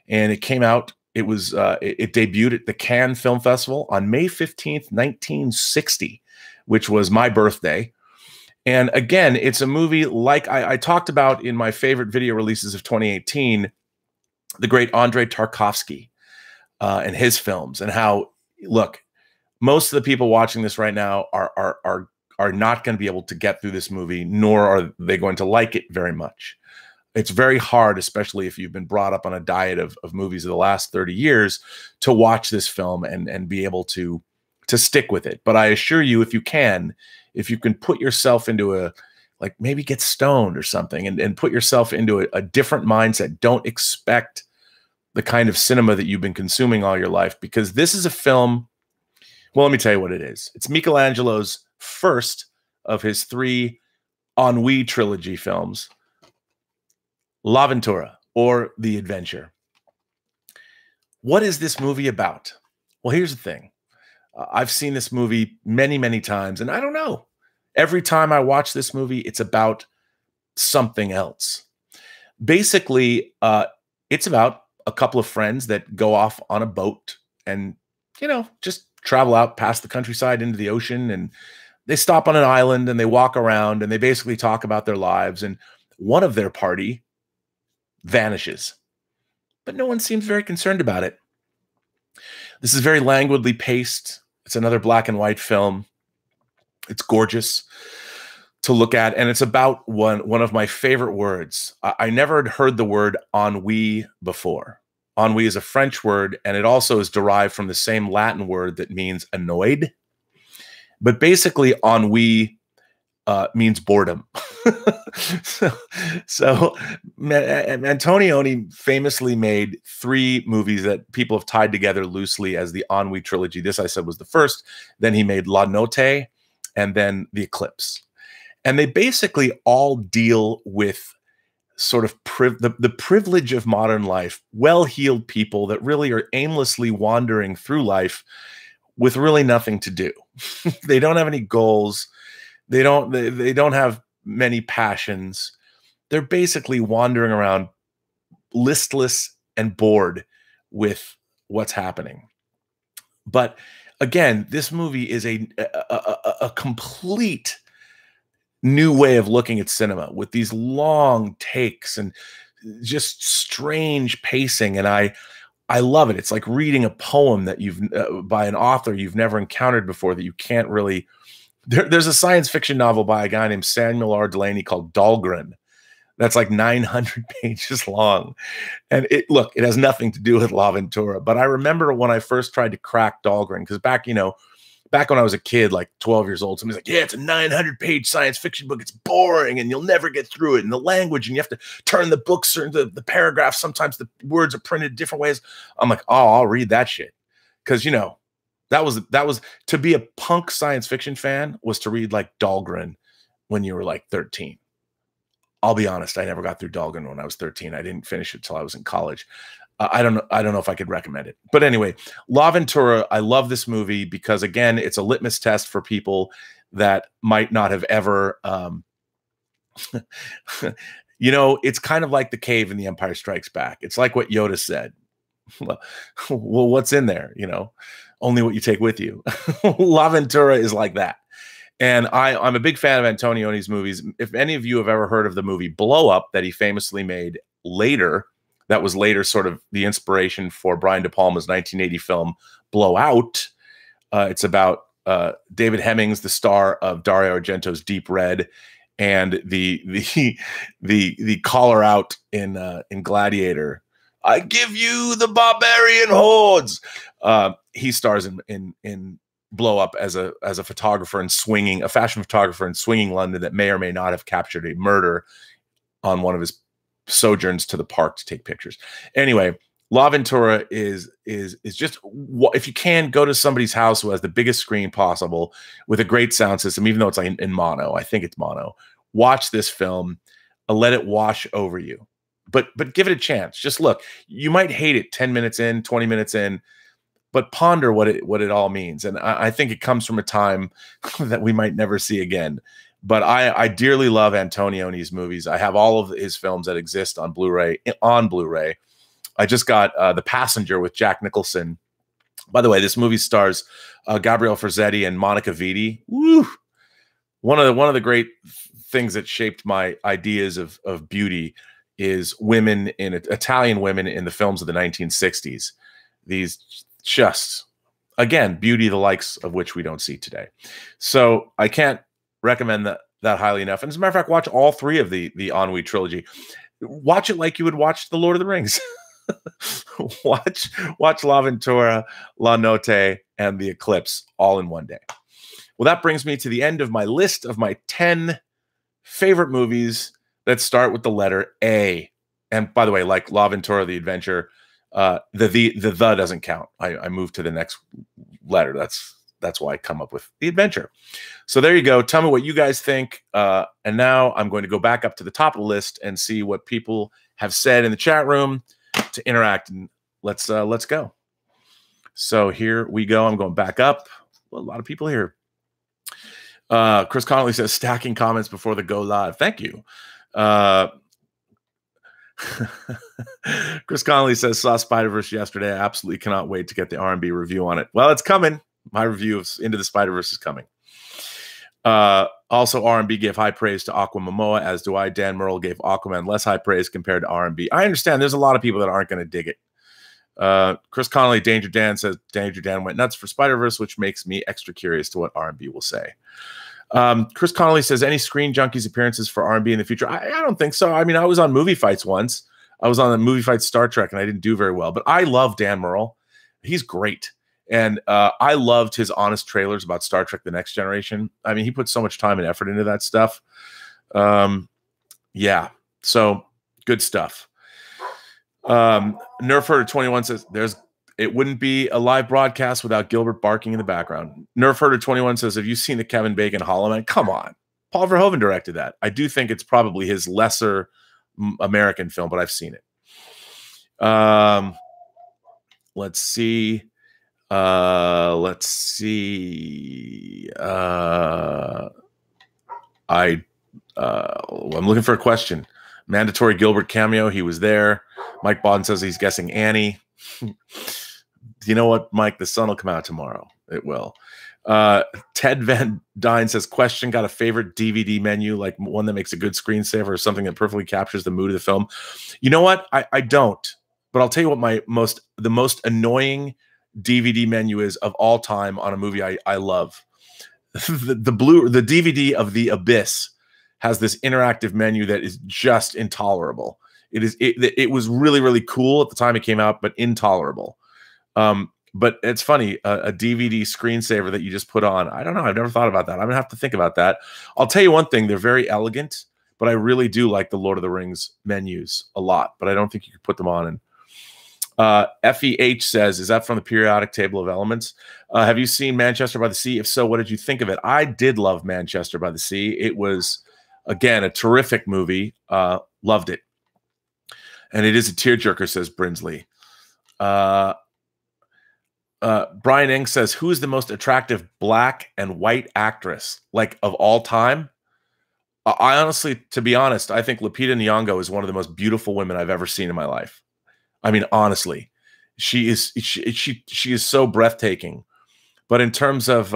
and it came out. It debuted at the Cannes Film Festival on May 15th, 1960, which was my birthday. And again, it's a movie like I talked about in my favorite video releases of 2018, the great Andrei Tarkovsky and his films, and how, look, most of the people watching this right now are not going to be able to get through this movie, nor are they going to like it very much. It's very hard, especially if you've been brought up on a diet of movies of the last 30 years, to watch this film and be able to stick with it. But I assure you, if you can put yourself into maybe get stoned or something and put yourself into a different mindset, don't expect the kind of cinema that you've been consuming all your life, because this is a film. Well, let me tell you what it is. It's Michelangelo's first of his 3 Ennui trilogy films, La Ventura, or The Adventure. What is this movie about? Well, here's the thing. I've seen this movie many, many times, and I don't know. Every time I watch this movie, it's about something else. Basically, it's about a couple of friends that go off on a boat and, just travel out past the countryside into the ocean, and they stop on an island and they walk around and they basically talk about their lives. And one of their party vanishes. but no one seems very concerned about it. This is very languidly paced. It's another black and white film. It's gorgeous to look at, and it's about one of my favorite words. I never had heard the word ennui before. Ennui is a French word, and it also is derived from the same Latin word that means annoyed. But basically, ennui means boredom. so Antonioni famously made 3 movies that people have tied together loosely as the Ennui trilogy. This, I said, was the first. Then he made La Notte, and then The Eclipse. And they basically all deal with sort of the privilege of modern life, well-heeled people that really are aimlessly wandering through life with really nothing to do. They don't have any goals. They don't have many passions. They're basically wandering around listless and bored with what's happening. But again, this movie is a complete new way of looking at cinema with these long takes and just strange pacing. And I love it. It's like reading a poem that you've by an author you've never encountered before, that you can't really. There's a science fiction novel by a guy named Samuel R. Delany called Dahlgren that's like 900 pages long. And it has nothing to do with La Ventura. But I remember when I first tried to crack Dahlgren, because back when I was a kid, like 12 years old, somebody's like, yeah, it's a 900-page science fiction book. It's boring and you'll never get through it. And the language, and you have to turn the books or the paragraphs. Sometimes the words are printed different ways. I'm like, oh, I'll read that shit. Because, that was to be a punk science fiction fan was to read like Dahlgren when you were like 13. I'll be honest, I never got through Dahlgren when I was 13. I didn't finish it till I was in college. I don't know if I could recommend it. But anyway, La Ventura, I love this movie because, again, it's a litmus test for people that might not have ever, it's kind of like the cave in The Empire Strikes Back. It's like what Yoda said. Well, what's in there? Only what you take with you. La Ventura is like that. And I'm a big fan of Antonioni's movies. If any of you have ever heard of the movie Blow Up that he famously made later, that was later sort of the inspiration for Brian De Palma's 1980 film Blow Out. It's about David Hemmings, the star of Dario Argento's Deep Red, and the caller out in Gladiator. I give you the barbarian hordes. He stars in Blow Up as a photographer and a fashion photographer in swinging London that may or may not have captured a murder on one of his sojourns to the park to take pictures. Anyway, La Ventura is just, if you can, go to somebody's house who has the biggest screen possible with a great sound system, even though it's like in mono. I think it's mono. Watch this film, let it wash over you. But give it a chance. Just look. You might hate it 10 minutes in, 20 minutes in, but ponder what it all means. And I think it comes from a time that we might never see again. But I dearly love Antonioni's movies. I have all of his films that exist on Blu-ray. I just got The Passenger with Jack Nicholson. By the way, this movie stars Gabrielle Ferzetti and Monica Vitti. Woo! One of the great things that shaped my ideas of beauty is Italian women in the films of the 1960s. These just, again, beauty the likes of which we don't see today. So I can't recommend that highly enough. And as a matter of fact, watch all 3 of the Ennui trilogy. Watch it like you would watch The Lord of the Rings. watch La Ventura, La Notte, and The Eclipse all in one day. Well, that brings me to the end of my list of my 10 favorite movies that start with the letter A. And by the way, like La Ventura, The Adventure, the doesn't count. I moved to the next letter. That's why I come up with The Adventure. So there you go. Tell me what you guys think. And now I'm going to go back up to the top of the list and see what people have said in the chat room to interact. And let's go. So here we go. I'm going back up. Well, a lot of people here. Chris Connolly says stacking comments before the go live. Thank you. Chris Connolly says saw Spider-Verse yesterday. I absolutely cannot wait to get the R&B review on it. Well, it's coming. My review of Into the Spider-Verse is coming. Also, R&B gave high praise to Aqua Momoa, as do I. Dan Murrell gave Aquaman less high praise compared to R&B. I understand there's a lot of people that aren't going to dig it. Chris Connolly, Danger Dan says Danger Dan went nuts for Spider-Verse, which makes me extra curious to what R&B will say. Chris Connolly says, any Screen Junkies appearances for R&B in the future? I don't think so. I mean, I was on Movie Fights once. I was on the Movie Fights Star Trek, and I didn't do very well. But I love Dan Murrell. He's great. And I loved his honest trailers about Star Trek The Next Generation. I mean, he put so much time and effort into that stuff. Yeah, so good stuff. Nerfherder21 says, it wouldn't be a live broadcast without Gilbert barking in the background. Nerfherder21 says, have you seen the Kevin Bacon Hollow Man? Come on. Paul Verhoeven directed that. I do think it's probably his lesser American film, but I've seen it. Let's see. I'm looking for a question. Mandatory Gilbert cameo. He was there. Mike Bodden says he's guessing Annie. You know what, Mike? The sun will come out tomorrow. It will. Ted Van Dyne says, question, got a favorite DVD menu, like one that makes a good screensaver or something that perfectly captures the mood of the film? You know what? I don't. But I'll tell you what the most annoying DVD menu is of all time on a movie I love. The DVD of The Abyss has this interactive menu that is just intolerable. It was really, really cool at the time it came out, but intolerable. But it's funny, a DVD screensaver that you just put on. I don't know. I've never thought about that. I'm gonna have to think about that. I'll tell you one thing: they're very elegant, but I really do like the Lord of the Rings menus a lot. But I don't think you could put them on. And FEH says, is that from the periodic table of elements? Have you seen Manchester by the Sea? If so, what did you think of it? I did love Manchester by the Sea. It was, again, a terrific movie. Loved it. And it is a tearjerker, says Brinsley. Brian Eng says, who is the most attractive black and white actress, like, of all time? I honestly, to be honest, I think Lupita Nyong'o is one of the most beautiful women I've ever seen in my life. I mean, honestly, she is so breathtaking. But in terms of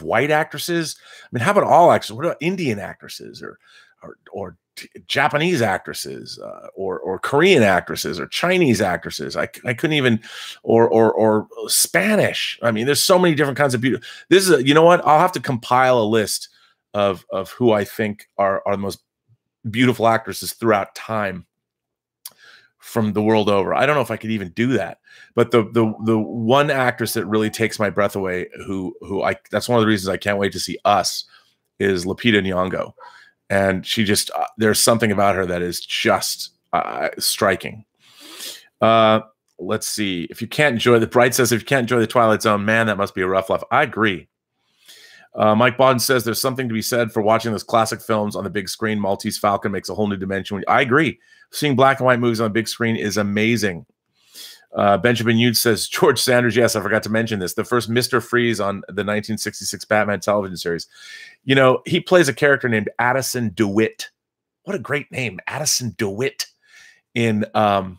white actresses, I mean, how about all actresses? What about Indian actresses or Japanese actresses or Korean actresses or Chinese actresses? I couldn't even, or Spanish. I mean, there's so many different kinds of beauty. This is you know what? I'll have to compile a list of who I think are the most beautiful actresses throughout time from the world over. I don't know if I could even do that, but the one actress that really takes my breath away, that's one of the reasons I can't wait to see Us, is Lupita Nyong'o. And she just, there's something about her that is just striking. Let's see. If you can't enjoy Bright says, if you can't enjoy the Twilight Zone, man, that must be a rough life. I agree. Mike Bodden says there's something to be said for watching those classic films on the big screen. Maltese Falcon makes a whole new dimension. I agree. Seeing black and white movies on the big screen is amazing. Benjamin Youd says, George Sanders, yes, I forgot to mention this. The first Mr. Freeze on the 1966 Batman television series. You know, he plays a character named Addison DeWitt. What a great name, Addison DeWitt, in All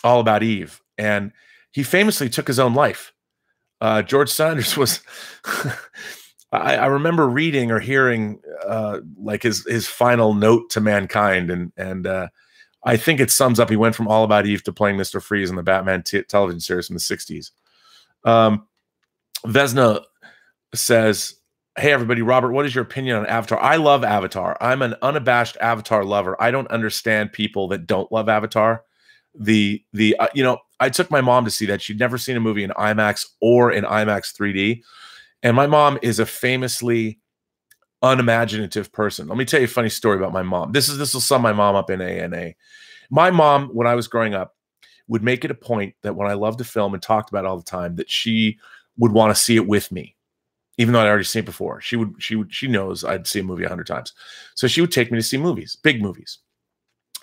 About Eve. And he famously took his own life. George Sanders was... I remember reading or hearing like his final note to mankind, and I think it sums up. He went from All About Eve to playing Mr. Freeze in the Batman television series from the 60s. Vesna says, hey, everybody, Robert, what is your opinion on Avatar? I love Avatar. I'm an unabashed Avatar lover. I don't understand people that don't love Avatar. You know, I took my mom to see that. She'd never seen a movie in IMAX or in IMAX 3D. And my mom is a famously unimaginative person. Let me tell you a funny story about my mom. This will sum my mom up in ANA. My mom, when I was growing up, would make it a point that when I loved a film and talked about it all the time, that she would want to see it with me, even though I'd already seen it before. She knows I'd see a movie 100 times. So she would take me to see movies, big movies.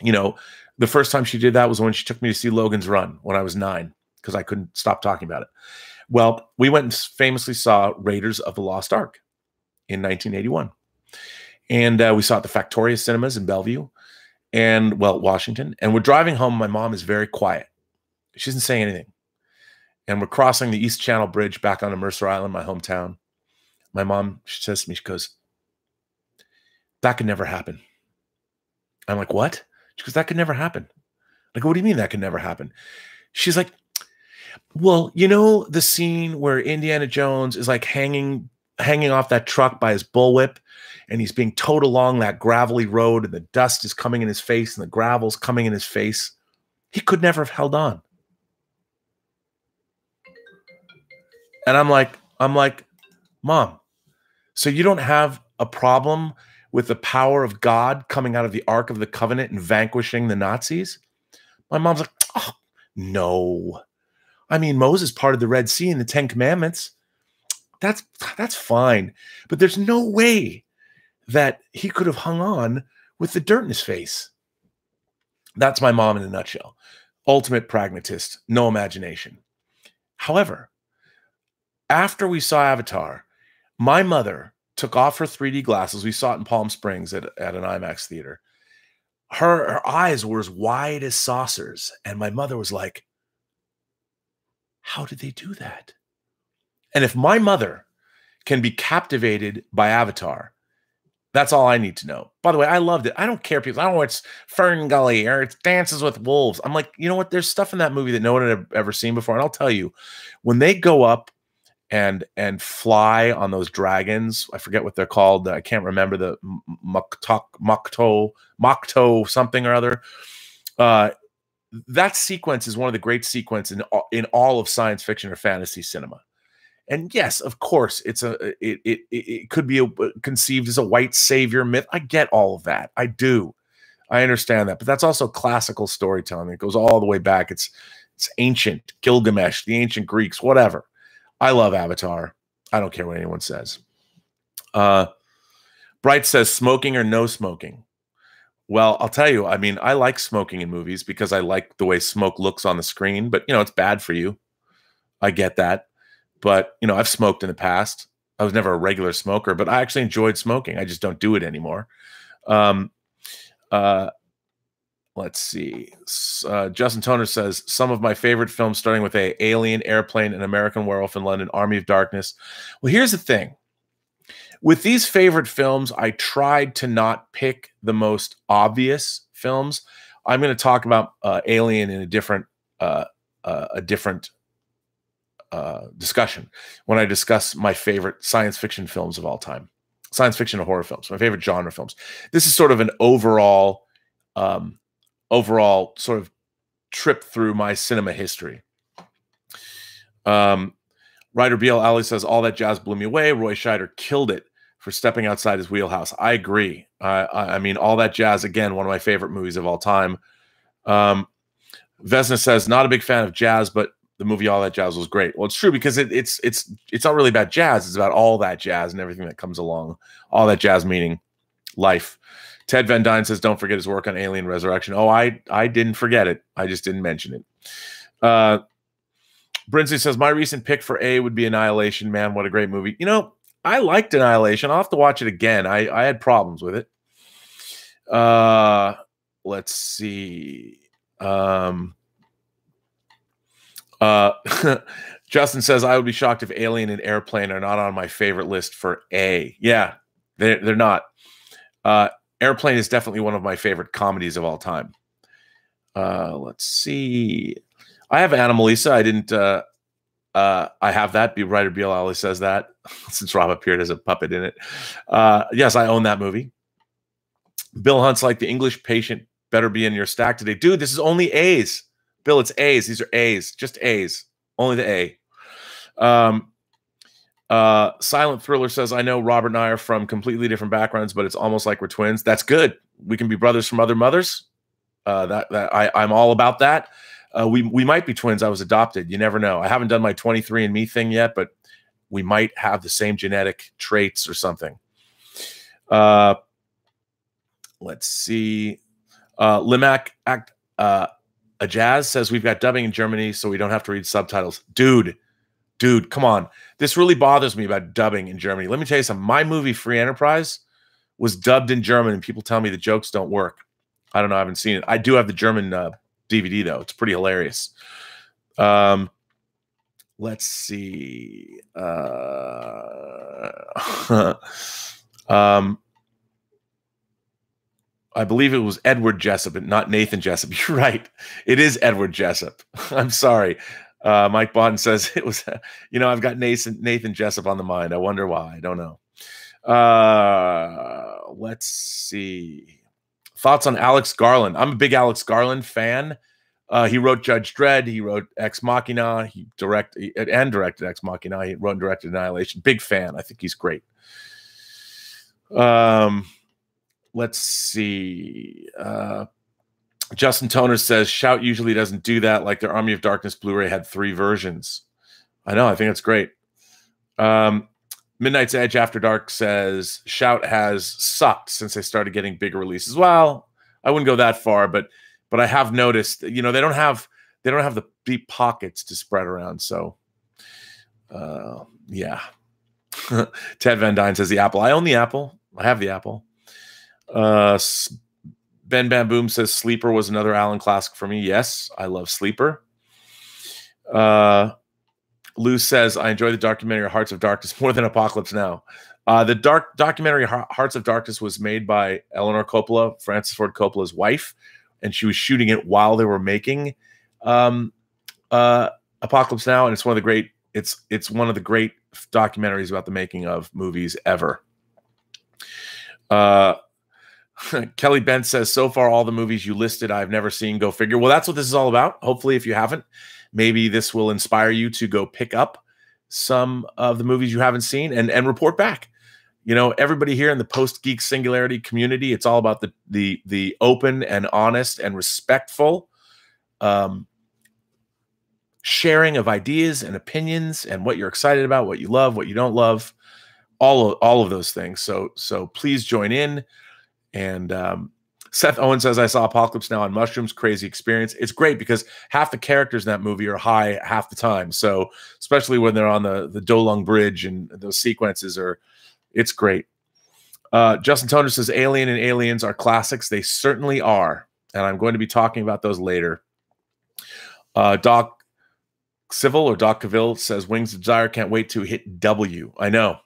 You know, the first time she did that was when she took me to see Logan's Run when I was 9, because I couldn't stop talking about it. Well, we went and famously saw Raiders of the Lost Ark in 1981. And we saw it at the Factoria Cinemas in Bellevue and, well, Washington. And we're driving home. My mom is very quiet. She isn't saying anything. And we're crossing the East Channel Bridge back onto Mercer Island, my hometown. My mom, she says to me, she goes, that could never happen. I'm like, what? She goes, that could never happen. Like, what do you mean that could never happen? She's like, well, you know the scene where Indiana Jones is like hanging off that truck by his bullwhip, and he's being towed along that gravelly road, and the dust is coming in his face, and the gravel's coming in his face. He could never have held on. And I'm like, Mom, so you don't have a problem with the power of God coming out of the Ark of the Covenant and vanquishing the Nazis? My mom's like, oh, no. I mean, Moses parted the Red Sea and the Ten Commandments. That's fine. But there's no way that he could have hung on with the dirt in his face. That's my mom in a nutshell. Ultimate pragmatist, no imagination. However, after we saw Avatar, my mother took off her 3D glasses. We saw it in Palm Springs at an IMAX theater. Her eyes were as wide as saucers. And my mother was like, how did they do that? And if my mother can be captivated by Avatar, that's all I need to know. By the way, I loved it. I don't care, people. I don't know it's Fern Gully or it's Dances with Wolves. I'm like, you know what? There's stuff in that movie that no one had ever seen before. And I'll tell you, when they go up and fly on those dragons, I forget what they're called. I can't remember the Mokto something or other. That sequence is one of the great sequences in all of science fiction or fantasy cinema. And yes, of course, it could be conceived as a white savior myth. I get all of that. I do. I understand that. But that's also classical storytelling. It goes all the way back. It's ancient Gilgamesh, the ancient Greeks, whatever. I love Avatar. I don't care what anyone says. Bright says, smoking or no smoking? Well, I'll tell you, I mean, I like smoking in movies because I like the way smoke looks on the screen, but, you know, it's bad for you. I get that. But, you know, I've smoked in the past. I was never a regular smoker, but I actually enjoyed smoking. I just don't do it anymore. Let's see. Justin Toner says, some of my favorite films starting with Alien, Airplane, An American Werewolf in London, Army of Darkness. Well, here's the thing. With these favorite films, I tried to not pick the most obvious films. I'm going to talk about Alien in a different discussion when I discuss my favorite science fiction films of all time. Science fiction and horror films, my favorite genre films. This is sort of an overall sort of trip through my cinema history. Ryder B.L. Alley says, all that jazz blew me away. Roy Scheider killed it for stepping outside his wheelhouse. I agree. I mean, All That Jazz, again, one of my favorite movies of all time. Vesna says, not a big fan of jazz, but the movie All That Jazz was great. Well, it's true because it's not really about jazz. It's about all that jazz and everything that comes along. All that jazz meaning life. Ted Van Dyne says, don't forget his work on Alien Resurrection. Oh, I didn't forget it. I just didn't mention it. Brinsley says, my recent pick for A would be Annihilation. Man, what a great movie. You know, I liked Annihilation. I'll have to watch it again. I had problems with it. Let's see. Justin says, I would be shocked if Alien and Airplane are not on my favorite list for A. Yeah, they're not. Airplane is definitely one of my favorite comedies of all time. Let's see. I have Amelie. I didn't. I have that. Writer BLL says that since Rob appeared as a puppet in it. Yes, I own that movie. Bill Hunt's like, the English Patient better be in your stack today, dude. This is only A's. Bill, it's A's. These are A's. Just A's. Only the A. Silent Thriller says, I know Robert and I are from completely different backgrounds, but it's almost like we're twins. That's good. We can be brothers from other mothers. I'm all about that. We might be twins. I was adopted. You never know. I haven't done my 23andMe thing yet, but we might have the same genetic traits or something. Let's see. Limac a Jazz says, we've got dubbing in Germany, so we don't have to read subtitles. Dude, come on. This really bothers me about dubbing in Germany. Let me tell you something. My movie, Free Enterprise, was dubbed in German, and people tell me the jokes don't work. I don't know. I haven't seen it. I do have the German DVD, though. It's pretty hilarious. Let's see. I believe it was Edward Jessup and not Nathan Jessup. You're right. It is Edward Jessup. I'm sorry. Mike Bond says it was, I've got Nathan Jessup on the mind. I wonder why. I don't know. Let's see. Thoughts on Alex Garland. I'm a big Alex Garland fan. He wrote Judge Dredd. He wrote Ex Machina. He directed Ex Machina. He wrote and directed Annihilation. Big fan. I think he's great. Let's see. Justin Toner says, Shout usually doesn't do that. Like their Army of Darkness Blu-ray had 3 versions. I know. I think it's great. Midnight's Edge After Dark says, Shout has sucked since they started getting bigger releases. Well, I wouldn't go that far, but I have noticed, they don't have the deep pockets to spread around. So, yeah. Ted Van Dyne says the Apple. I own the Apple. I have the Apple. Ben Bam Boom says Sleeper was another Alan classic for me. Yes, I love Sleeper. Lou says I enjoy the documentary Hearts of Darkness more than Apocalypse Now. The documentary Hearts of Darkness was made by Eleanor Coppola, Francis Ford Coppola's wife, and she was shooting it while they were making Apocalypse Now, and it's one of the great. It's one of the great documentaries about the making of movies ever. Kelly Bent says, so far, all the movies you listed, I've never seen. Go figure. Well, that's what this is all about. Hopefully, if you haven't, maybe this will inspire you to go pick up some of the movies you haven't seen and report back. Everybody here in the post-geek singularity community, it's all about the open and honest and respectful sharing of ideas and opinions and what you're excited about, what you love, what you don't love, all of those things. So please join in. And Seth Owen says, I saw Apocalypse Now on mushrooms. Crazy experience. It's great because half the characters in that movie are high half the time. So especially when they're on the Dolong Bridge and those sequences it's great. Justin Toner says Alien and Aliens are classics. They certainly are. And I'm going to be talking about those later. Doc Civil or Doc Cavill says Wings of Desire, can't wait to hit W. I know.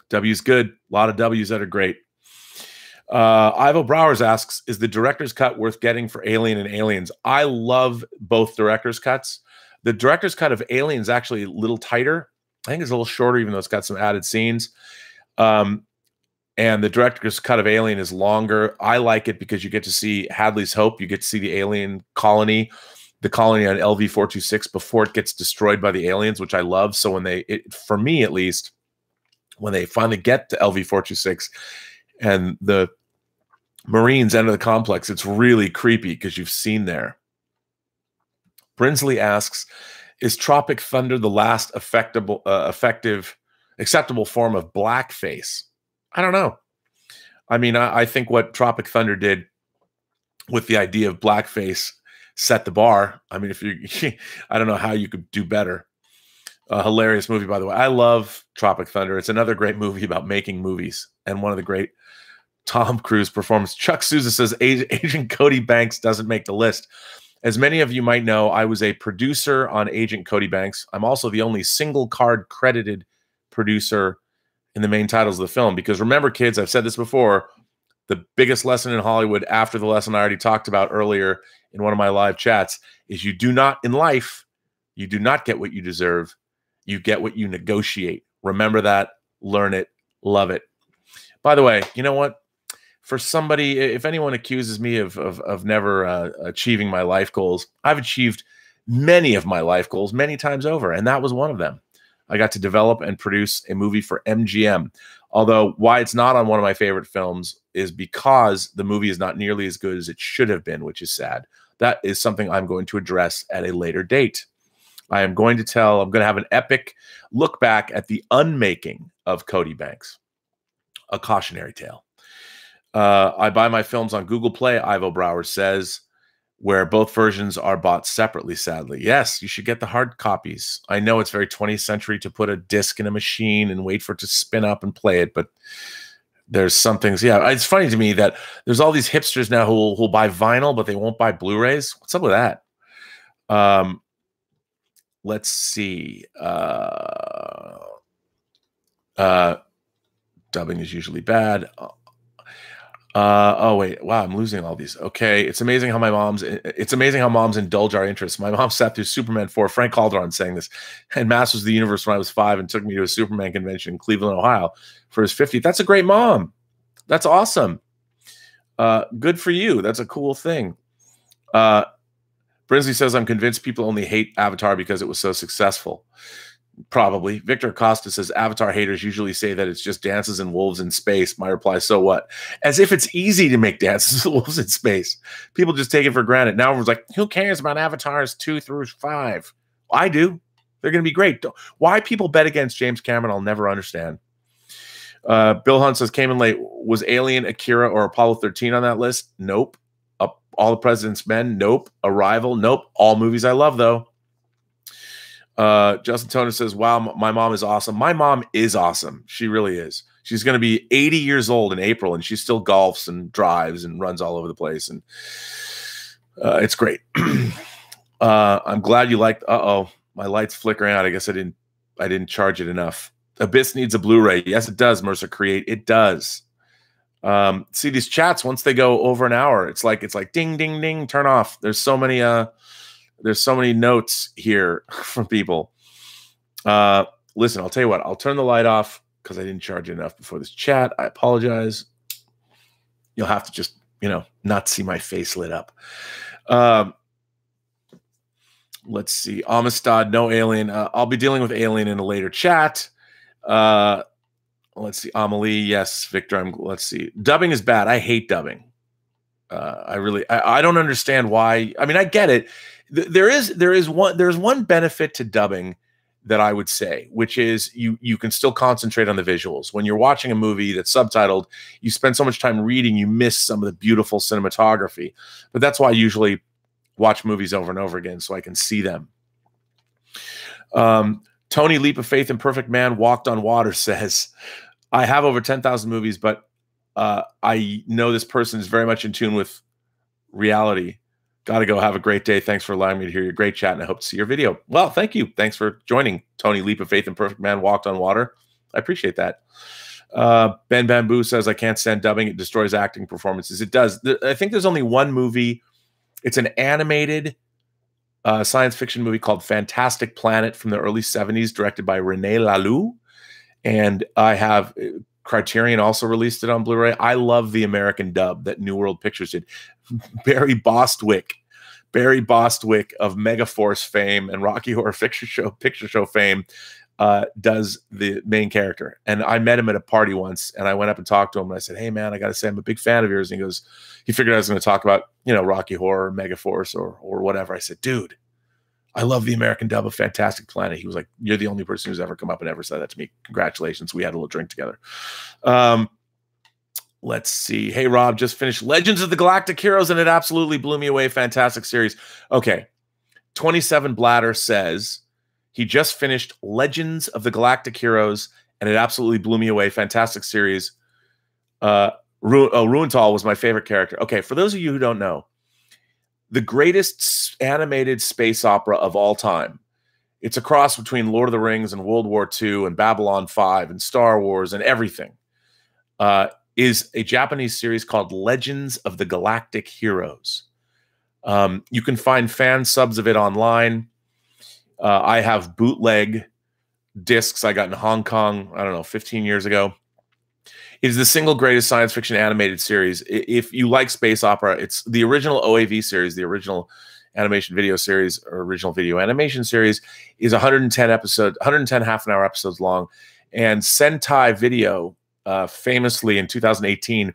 W's good. A lot of W's that are great. Ivo Browers asks, is the director's cut worth getting for Alien and Aliens? I love both director's cuts. The director's cut of Alien is actually a little tighter. I think it's a little shorter, even though it's got some added scenes. And the director's cut of Alien is longer. I like it because you get to see Hadley's Hope. You get to see the alien colony, the colony on LV-426 before it gets destroyed by the aliens, which I love. So when for me at least, when they finally get to LV-426 and the Marines enter the complex, it's really creepy because you've seen there. Brinsley asks, is Tropic Thunder the last acceptable form of blackface? I don't know. I mean, I think what Tropic Thunder did with the idea of blackface set the bar. I mean, I don't know how you could do better. Hilarious movie, by the way. I love Tropic Thunder. It's another great movie about making movies and one of the great Tom Cruise performance. Chuck Souza says Agent Cody Banks doesn't make the list. As many of you might know, I was a producer on Agent Cody Banks. I'm also the only single card credited producer in the main titles of the film. Because remember, kids, I've said this before, the biggest lesson in Hollywood, after the lesson I already talked about earlier in one of my live chats, is you do not get what you deserve. You get what you negotiate. Remember that, learn it, love it. By the way, you know what? For somebody, if anyone accuses me of never achieving my life goals, I've achieved many of my life goals many times over, and that was one of them. I got to develop and produce a movie for MGM. Although why it's not on one of my favorite films is because the movie is not nearly as good as it should have been, which is sad. That is something I'm going to address at a later date. I'm going to have an epic look back at the unmaking of Cody Banks, a cautionary tale. I buy my films on Google Play, Ivo Brower says, where both versions are bought separately, sadly. Yes, you should get the hard copies. I know it's very 20th century to put a disc in a machine and wait for it to spin up and play it, but there's some things. Yeah, it's funny to me that there's all these hipsters now who'll buy vinyl, but they won't buy Blu-rays. What's up with that? Let's see. Dubbing is usually bad. Oh wait, wow, I'm losing all these. Okay, it's amazing how moms indulge our interests. My mom sat through Superman 4, Frank Calderon saying this, and Masters of the Universe when I was 5, and took me to a Superman convention in Cleveland, Ohio for his 50th. That's a great mom. That's awesome. Good for you. That's a cool thing. Brinsley says, I'm convinced people only hate Avatar because it was so successful. Probably. Victor Acosta says, Avatar haters usually say that it's just dances and wolves in space. My reply, so what? As if it's easy to make dances and wolves in space. People just take it for granted. Now everyone's like, who cares about Avatars 2 through 5? I do. They're going to be great. Why people bet against James Cameron, I'll never understand. Bill Hunt says, came in late. Was Alien, Akira, or Apollo 13 on that list? Nope. All the President's Men? Nope. Arrival? Nope. All movies I love, though. Justin Toner says, wow, my mom is awesome. My mom is awesome. She really is. She's going to be 80 years old in April, and she still golfs and drives and runs all over the place. And it's great. I'm glad you liked. Uh-oh, my light's flickering out. I guess I didn't charge it enough. Abyss needs a Blu-ray. Yes, it does, Mercer Create. It does. See, these chats, once they go over an hour, it's like ding, ding, ding, turn off. There's so many notes here from people. Listen, I'll tell you what, I'll turn the light off because I didn't charge it enough before this chat. I apologize. You'll have to just, not see my face lit up. Let's see. Amistad, no Alien. I'll be dealing with Alien in a later chat. Let's see. Amelie, yes. Victor, let's see. Dubbing is bad. I hate dubbing. I don't understand why. I mean, I get it. There's one benefit to dubbing that I would say, which is you can still concentrate on the visuals. When you're watching a movie that's subtitled, you spend so much time reading, you miss some of the beautiful cinematography. But that's why I usually watch movies over and over again so I can see them. Tony Leap of Faith and Perfect Man Walked on Water says, I have over 10,000 movies, but I know this person is very much in tune with reality. Got to go. Have a great day. Thanks for allowing me to hear your great chat, and I hope to see your video. Well, thank you. Thanks for joining Tony Leap of Faith and Perfect Man Walked on Water. I appreciate that. Ben Bamboo says, I can't stand dubbing. It destroys acting performances. It does. I think there's only one movie. It's an animated science fiction movie called Fantastic Planet from the early 70s, directed by René Laloux. And I have Criterion also released it on Blu-ray. I love the American dub that New World Pictures did. Barry Bostwick of Megaforce fame and Rocky Horror Picture Show fame does the main character. And I met him at a party once, and I went up and talked to him, and I said, hey man, I got to say, I'm a big fan of yours. And he figured I was going to talk about, Rocky Horror, Megaforce or whatever. I said, dude, I love the American dub of Fantastic Planet. He was like, you're the only person who's ever come up and ever said that to me. Congratulations. We had a little drink together. Let's see. Hey, Rob, just finished Legends of the Galactic Heroes, and it absolutely blew me away. Fantastic series. Okay. 27 Bladder says he just finished Legends of the Galactic Heroes, and it absolutely blew me away. Fantastic series. Ruenthal was my favorite character. Okay, for those of you who don't know, the greatest animated space opera of all time. It's a cross between Lord of the Rings and World War II and Babylon 5 and Star Wars and everything. Is a Japanese series called Legends of the Galactic Heroes. You can find fan subs of it online. I have bootleg discs I got in Hong Kong, I don't know, 15 years ago. It is the single greatest science fiction animated series. If you like space opera, it's the original OAV series, the original animation video series, or original video animation series, is 110 half-an-hour episodes long. And Sentai Video, famously in 2018,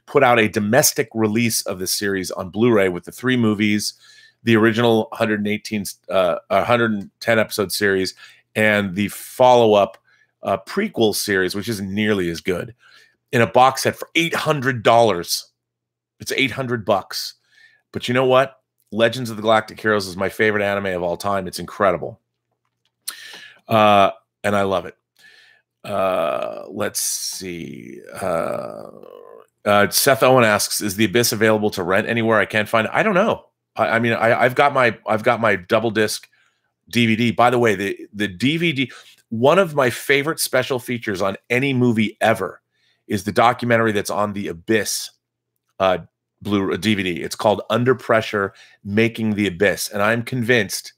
put out a domestic release of the series on Blu-ray with the 3 movies, the original 110 episode series, and the follow-up prequel series, which isn't nearly as good, in a box set for $800. It's $800. But you know what? Legends of the Galactic Heroes is my favorite anime of all time. It's incredible. And I love it. Let's see. Seth Owen asks, is The Abyss available to rent anywhere? I can't find it. I don't know. I've got my double disc DVD. By the way, the DVD, one of my favorite special features on any movie ever is the documentary that's on the Abyss Blu-ray DVD. It's called Under Pressure: Making the Abyss, and I'm convinced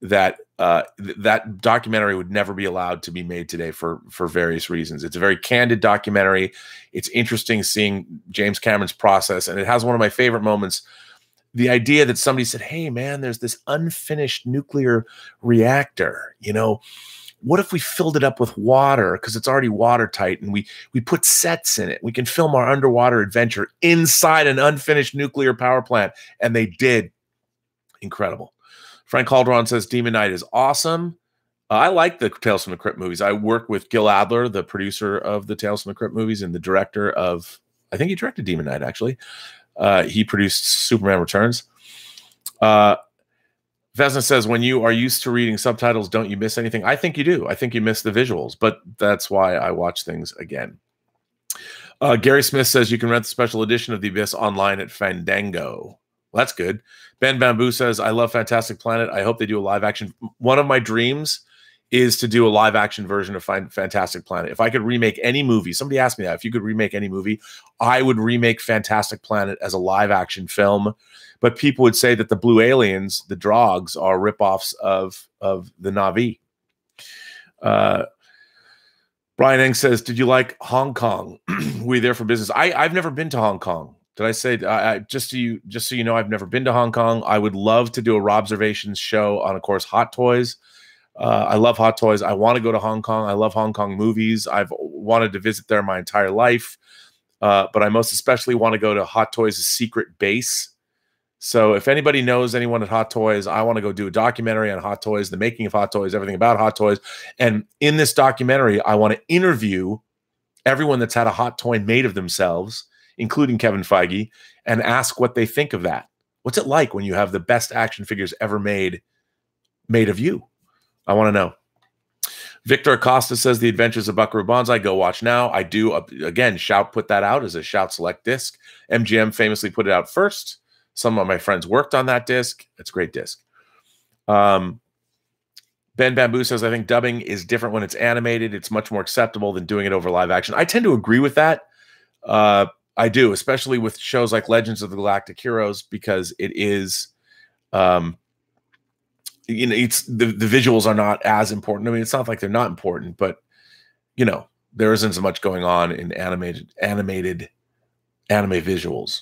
that that documentary would never be allowed to be made today for various reasons. It's a very candid documentary. It's interesting seeing James Cameron's process, and it has one of my favorite moments. The idea that somebody said, "Hey, man, there's this unfinished nuclear reactor. You know, what if we filled it up with water because it's already watertight, and we put sets in it? We can film our underwater adventure inside an unfinished nuclear power plant." And they did. Incredible. Frank Calderon says Demon Knight is awesome. I like the Tales from the Crypt movies. I work with Gil Adler, the producer of the Tales from the Crypt movies and the director of, I think he directed Demon Knight, actually. He produced Superman Returns. Vesna says, when you are used to reading subtitles, don't you miss anything? I think you do. I think you miss the visuals, but that's why I watch things again. Gary Smith says you can rent the special edition of The Abyss online at Fandango. Well, that's good. Ben Bamboo says, I love Fantastic Planet. I hope they do a live action. One of my dreams is to do a live action version of Fantastic Planet. If I could remake any movie, somebody asked me that, if you could remake any movie, I would remake Fantastic Planet as a live action film. But people would say that the Blue Aliens, the Drogs, are ripoffs of the Na'vi. Brian Eng says, did you like Hong Kong? Were you there for business? I've never been to Hong Kong. Did I say, just so you know, I've never been to Hong Kong. I would love to do a Robservations show on, of course, Hot Toys. I love Hot Toys. I want to go to Hong Kong. I love Hong Kong movies. I've wanted to visit there my entire life. But I most especially want to go to Hot Toys' secret base. So if anybody knows anyone at Hot Toys, I want to go do a documentary on Hot Toys, the making of Hot Toys, everything about Hot Toys. And in this documentary, I want to interview everyone that's had a hot toy made of themselves, including Kevin Feige, and ask what they think of that. What's it like when you have the best action figures ever made of you? I want to know. Victor Acosta says The Adventures of Buckaroo Banzai. Go watch now. I do. Again, Shout put that out as a Shout Select disc. MGM famously put it out first. Some of my friends worked on that disc. It's a great disc. Ben Bamboo says, I think dubbing is different when it's animated. It's much more acceptable than doing it over live action. I tend to agree with that. I do, especially with shows like Legends of the Galactic Heroes, because it is, you know, it's the visuals are not as important. I mean, it's not like they're not important, but you know, there isn't so much going on in animated anime visuals.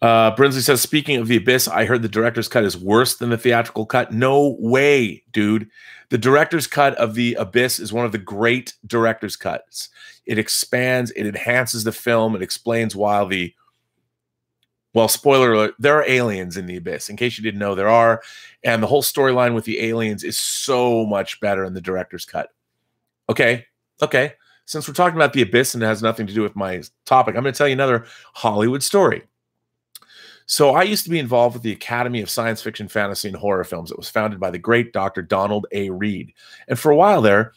Brinsley says, speaking of The Abyss, I heard the director's cut is worse than the theatrical cut. No way, dude. The director's cut of The Abyss is one of the great director's cuts. It expands, it enhances the film, it explains why well, spoiler alert, there are aliens in The Abyss. In case you didn't know, there are. And the whole storyline with the aliens is so much better in the director's cut. Okay. Since we're talking about The Abyss and it has nothing to do with my topic, I'm going to tell you another Hollywood story. So I used to be involved with the Academy of Science Fiction, Fantasy, and Horror Films. It was founded by the great Dr. Donald A. Reed. And for a while there,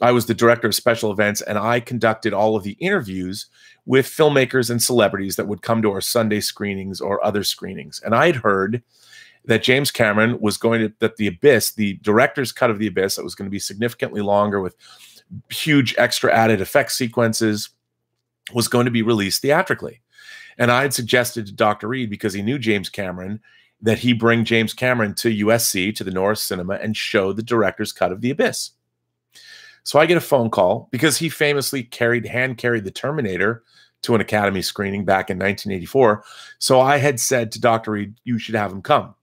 I was the director of special events, and I conducted all of the interviews with filmmakers and celebrities that would come to our Sunday screenings or other screenings. And I had heard that James Cameron was that The Abyss, the director's cut of The Abyss, that was going to be significantly longer with huge extra added effect sequences, was going to be released theatrically. And I had suggested to Dr. Reed, because he knew James Cameron, that he bring James Cameron to USC, to the Norris Cinema, and show the director's cut of The Abyss. So I get a phone call, because he famously hand-carried the Terminator to an Academy screening back in 1984. So I had said to Dr. Reed, you should have him come.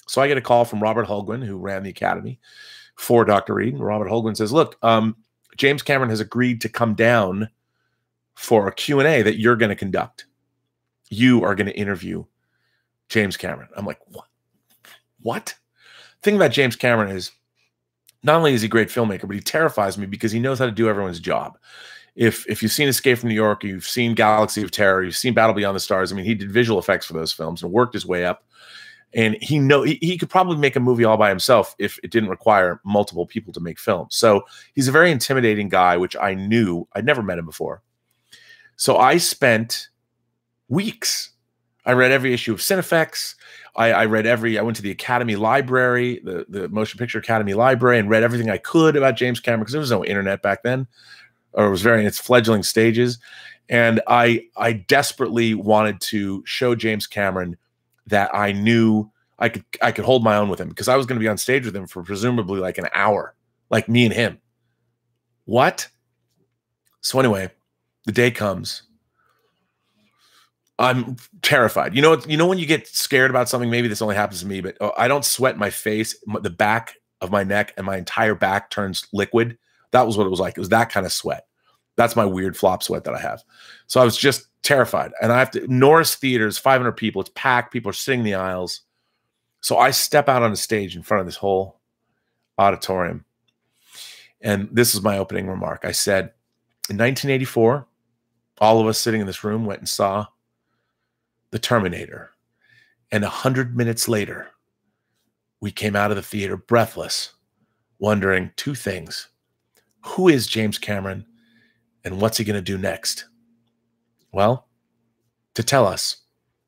So I get a call from Robert Hulgwin, who ran the Academy for Dr. Reed. And Robert Hulgwin says, look, James Cameron has agreed to come down for a Q&A that you're going to conduct. You are going to interview James Cameron. I'm like, what? The thing about James Cameron is, not only is he a great filmmaker, but he terrifies me because he knows how to do everyone's job. If you've seen Escape from New York, or you've seen Galaxy of Terror, you've seen Battle Beyond the Stars, I mean, he did visual effects for those films and worked his way up. And he could probably make a movie all by himself if it didn't require multiple people to make films. So he's a very intimidating guy, which I knew. I'd never met him before. So I spent weeks. I read every issue of Cinefex. I went to the Academy Library, the Motion Picture Academy Library, and read everything I could about James Cameron, because there was no internet back then. or it was very in its fledgling stages. And I desperately wanted to show James Cameron that I knew I could hold my own with him, because I was going to be on stage with him for presumably like an hour, like me and him. What? So anyway, the day comes. I'm terrified. You know when you get scared about something, maybe this only happens to me, but I don't sweat my face, the back of my neck and my entire back turns liquid. That was what it was like. It was that kind of sweat. That's my weird flop sweat that I have. So I was just terrified. And I have to, Norris Theaters, 500 people, it's packed. People are sitting in the aisles. So I step out on the stage in front of this whole auditorium. And this is my opening remark. I said, in 1984, all of us sitting in this room went and saw The Terminator. And 100 minutes later, we came out of the theater breathless, wondering two things. Who is James Cameron, and what's he going to do next? Well, to tell us,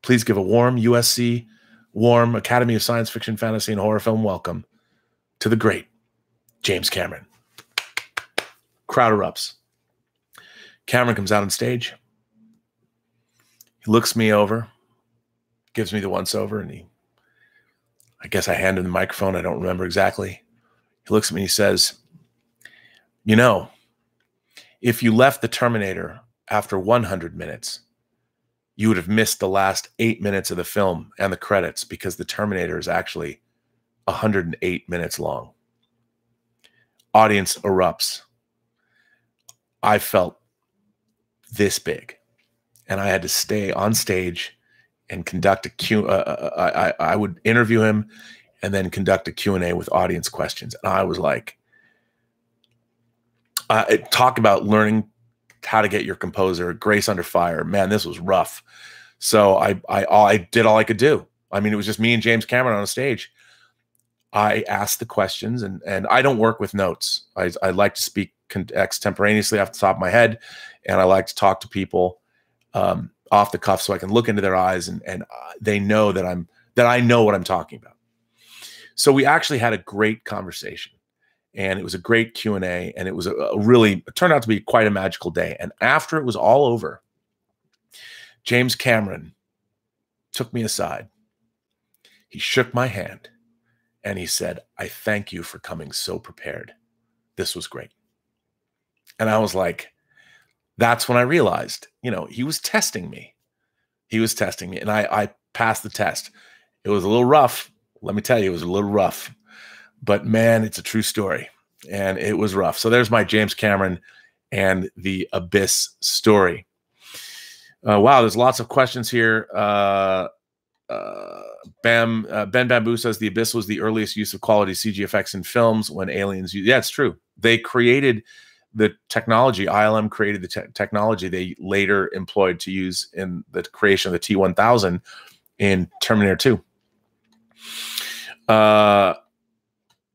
please give a warm USC, warm Academy of Science Fiction, Fantasy, and Horror Film welcome to the great James Cameron. Crowd erupts. Cameron comes out on stage. He looks me over, gives me the once-over, and I guess I hand him the microphone. I don't remember exactly. He looks at me and he says, you know, if you left The Terminator after 100 minutes, you would have missed the last 8 minutes of the film and the credits, because The Terminator is actually 108 minutes long. Audience erupts. I felt this big, and I had to stay on stage and conduct a Q. I would interview him and then conduct a Q&A with audience questions. And I was like, talk about learning how to get your composer, Grace Under Fire. Man, this was rough. So I did all I could do. I mean, it was just me and James Cameron on a stage. I asked the questions, and I don't work with notes. I like to speak extemporaneously off the top of my head, and I like to talk to people off the cuff so I can look into their eyes and they know that I know what I'm talking about. So we actually had a great conversation. And it was a great Q&A, and it was it turned out to be quite a magical day. And after it was all over, James Cameron took me aside. He shook my hand, and he said, I thank you for coming so prepared. This was great. And I was like, that's when I realized, he was testing me. He was testing me, and I passed the test. It was a little rough. Let me tell you, it was a little rough. But man, it's a true story, and it was rough. So there's my James Cameron and the Abyss story. Wow, there's lots of questions here. Ben Bamboo says the Abyss was the earliest use of quality CG effects in films when aliens used. Yeah, it's true. They created the technology. ILM created the technology they later employed to use in the creation of the T-1000 in Terminator 2.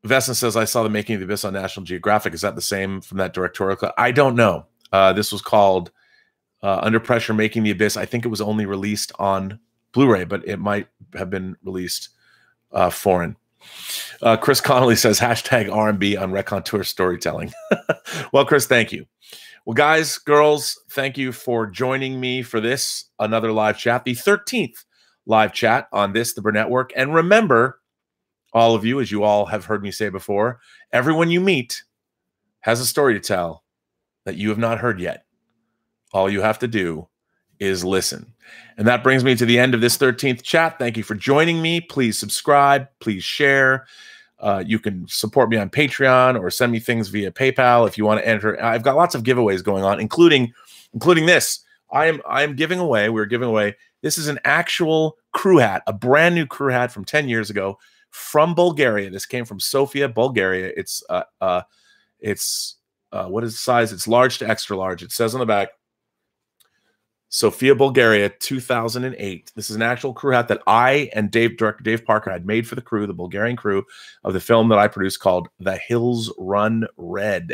Vesna says, I saw the making of the Abyss on National Geographic. Is that the same from that directorial cut? I don't know. This was called Under Pressure, Making the Abyss. I think it was only released on Blu-ray, but it might have been released foreign. Chris Connolly says, hashtag R&B on Raconteur storytelling. Well, Chris, thank you. Well, guys, girls, thank you for joining me for this, another live chat, the 13th live chat on this, the Burnettwork. And remember, all of you, as you all have heard me say before, everyone you meet has a story to tell that you have not heard yet. All you have to do is listen. And that brings me to the end of this 13th chat. Thank you for joining me. Please subscribe. Please share. You can support me on Patreon or send me things via PayPal if you want to enter. I've got lots of giveaways going on, including this. I am giving away. We're giving away. This is an actual crew hat, a brand new crew hat from 10 years ago. From Bulgaria. This came from Sofia, Bulgaria. It's what is the size? It's large to extra large. It says on the back, Sofia, Bulgaria, 2008. This is an actual crew hat that I and director Dave Parker had made for the crew, the Bulgarian crew of the film that I produced called The Hills Run Red.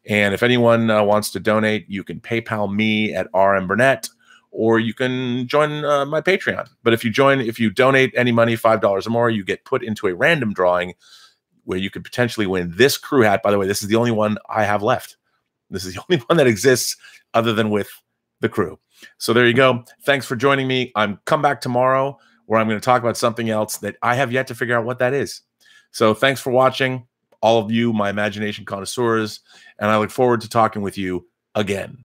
And if anyone wants to donate, you can PayPal me at RM Burnett, or you can join my Patreon. But if you donate any money, $5 or more, you get put into a random drawing where you could potentially win this crew hat. By the way, this is the only one I have left. This is the only one that exists other than with the crew. So there you go. Thanks for joining me. I'm come back tomorrow where I'm going to talk about something else that I have yet to figure out what that is. So thanks for watching, all of you, my imagination connoisseurs, and I look forward to talking with you again.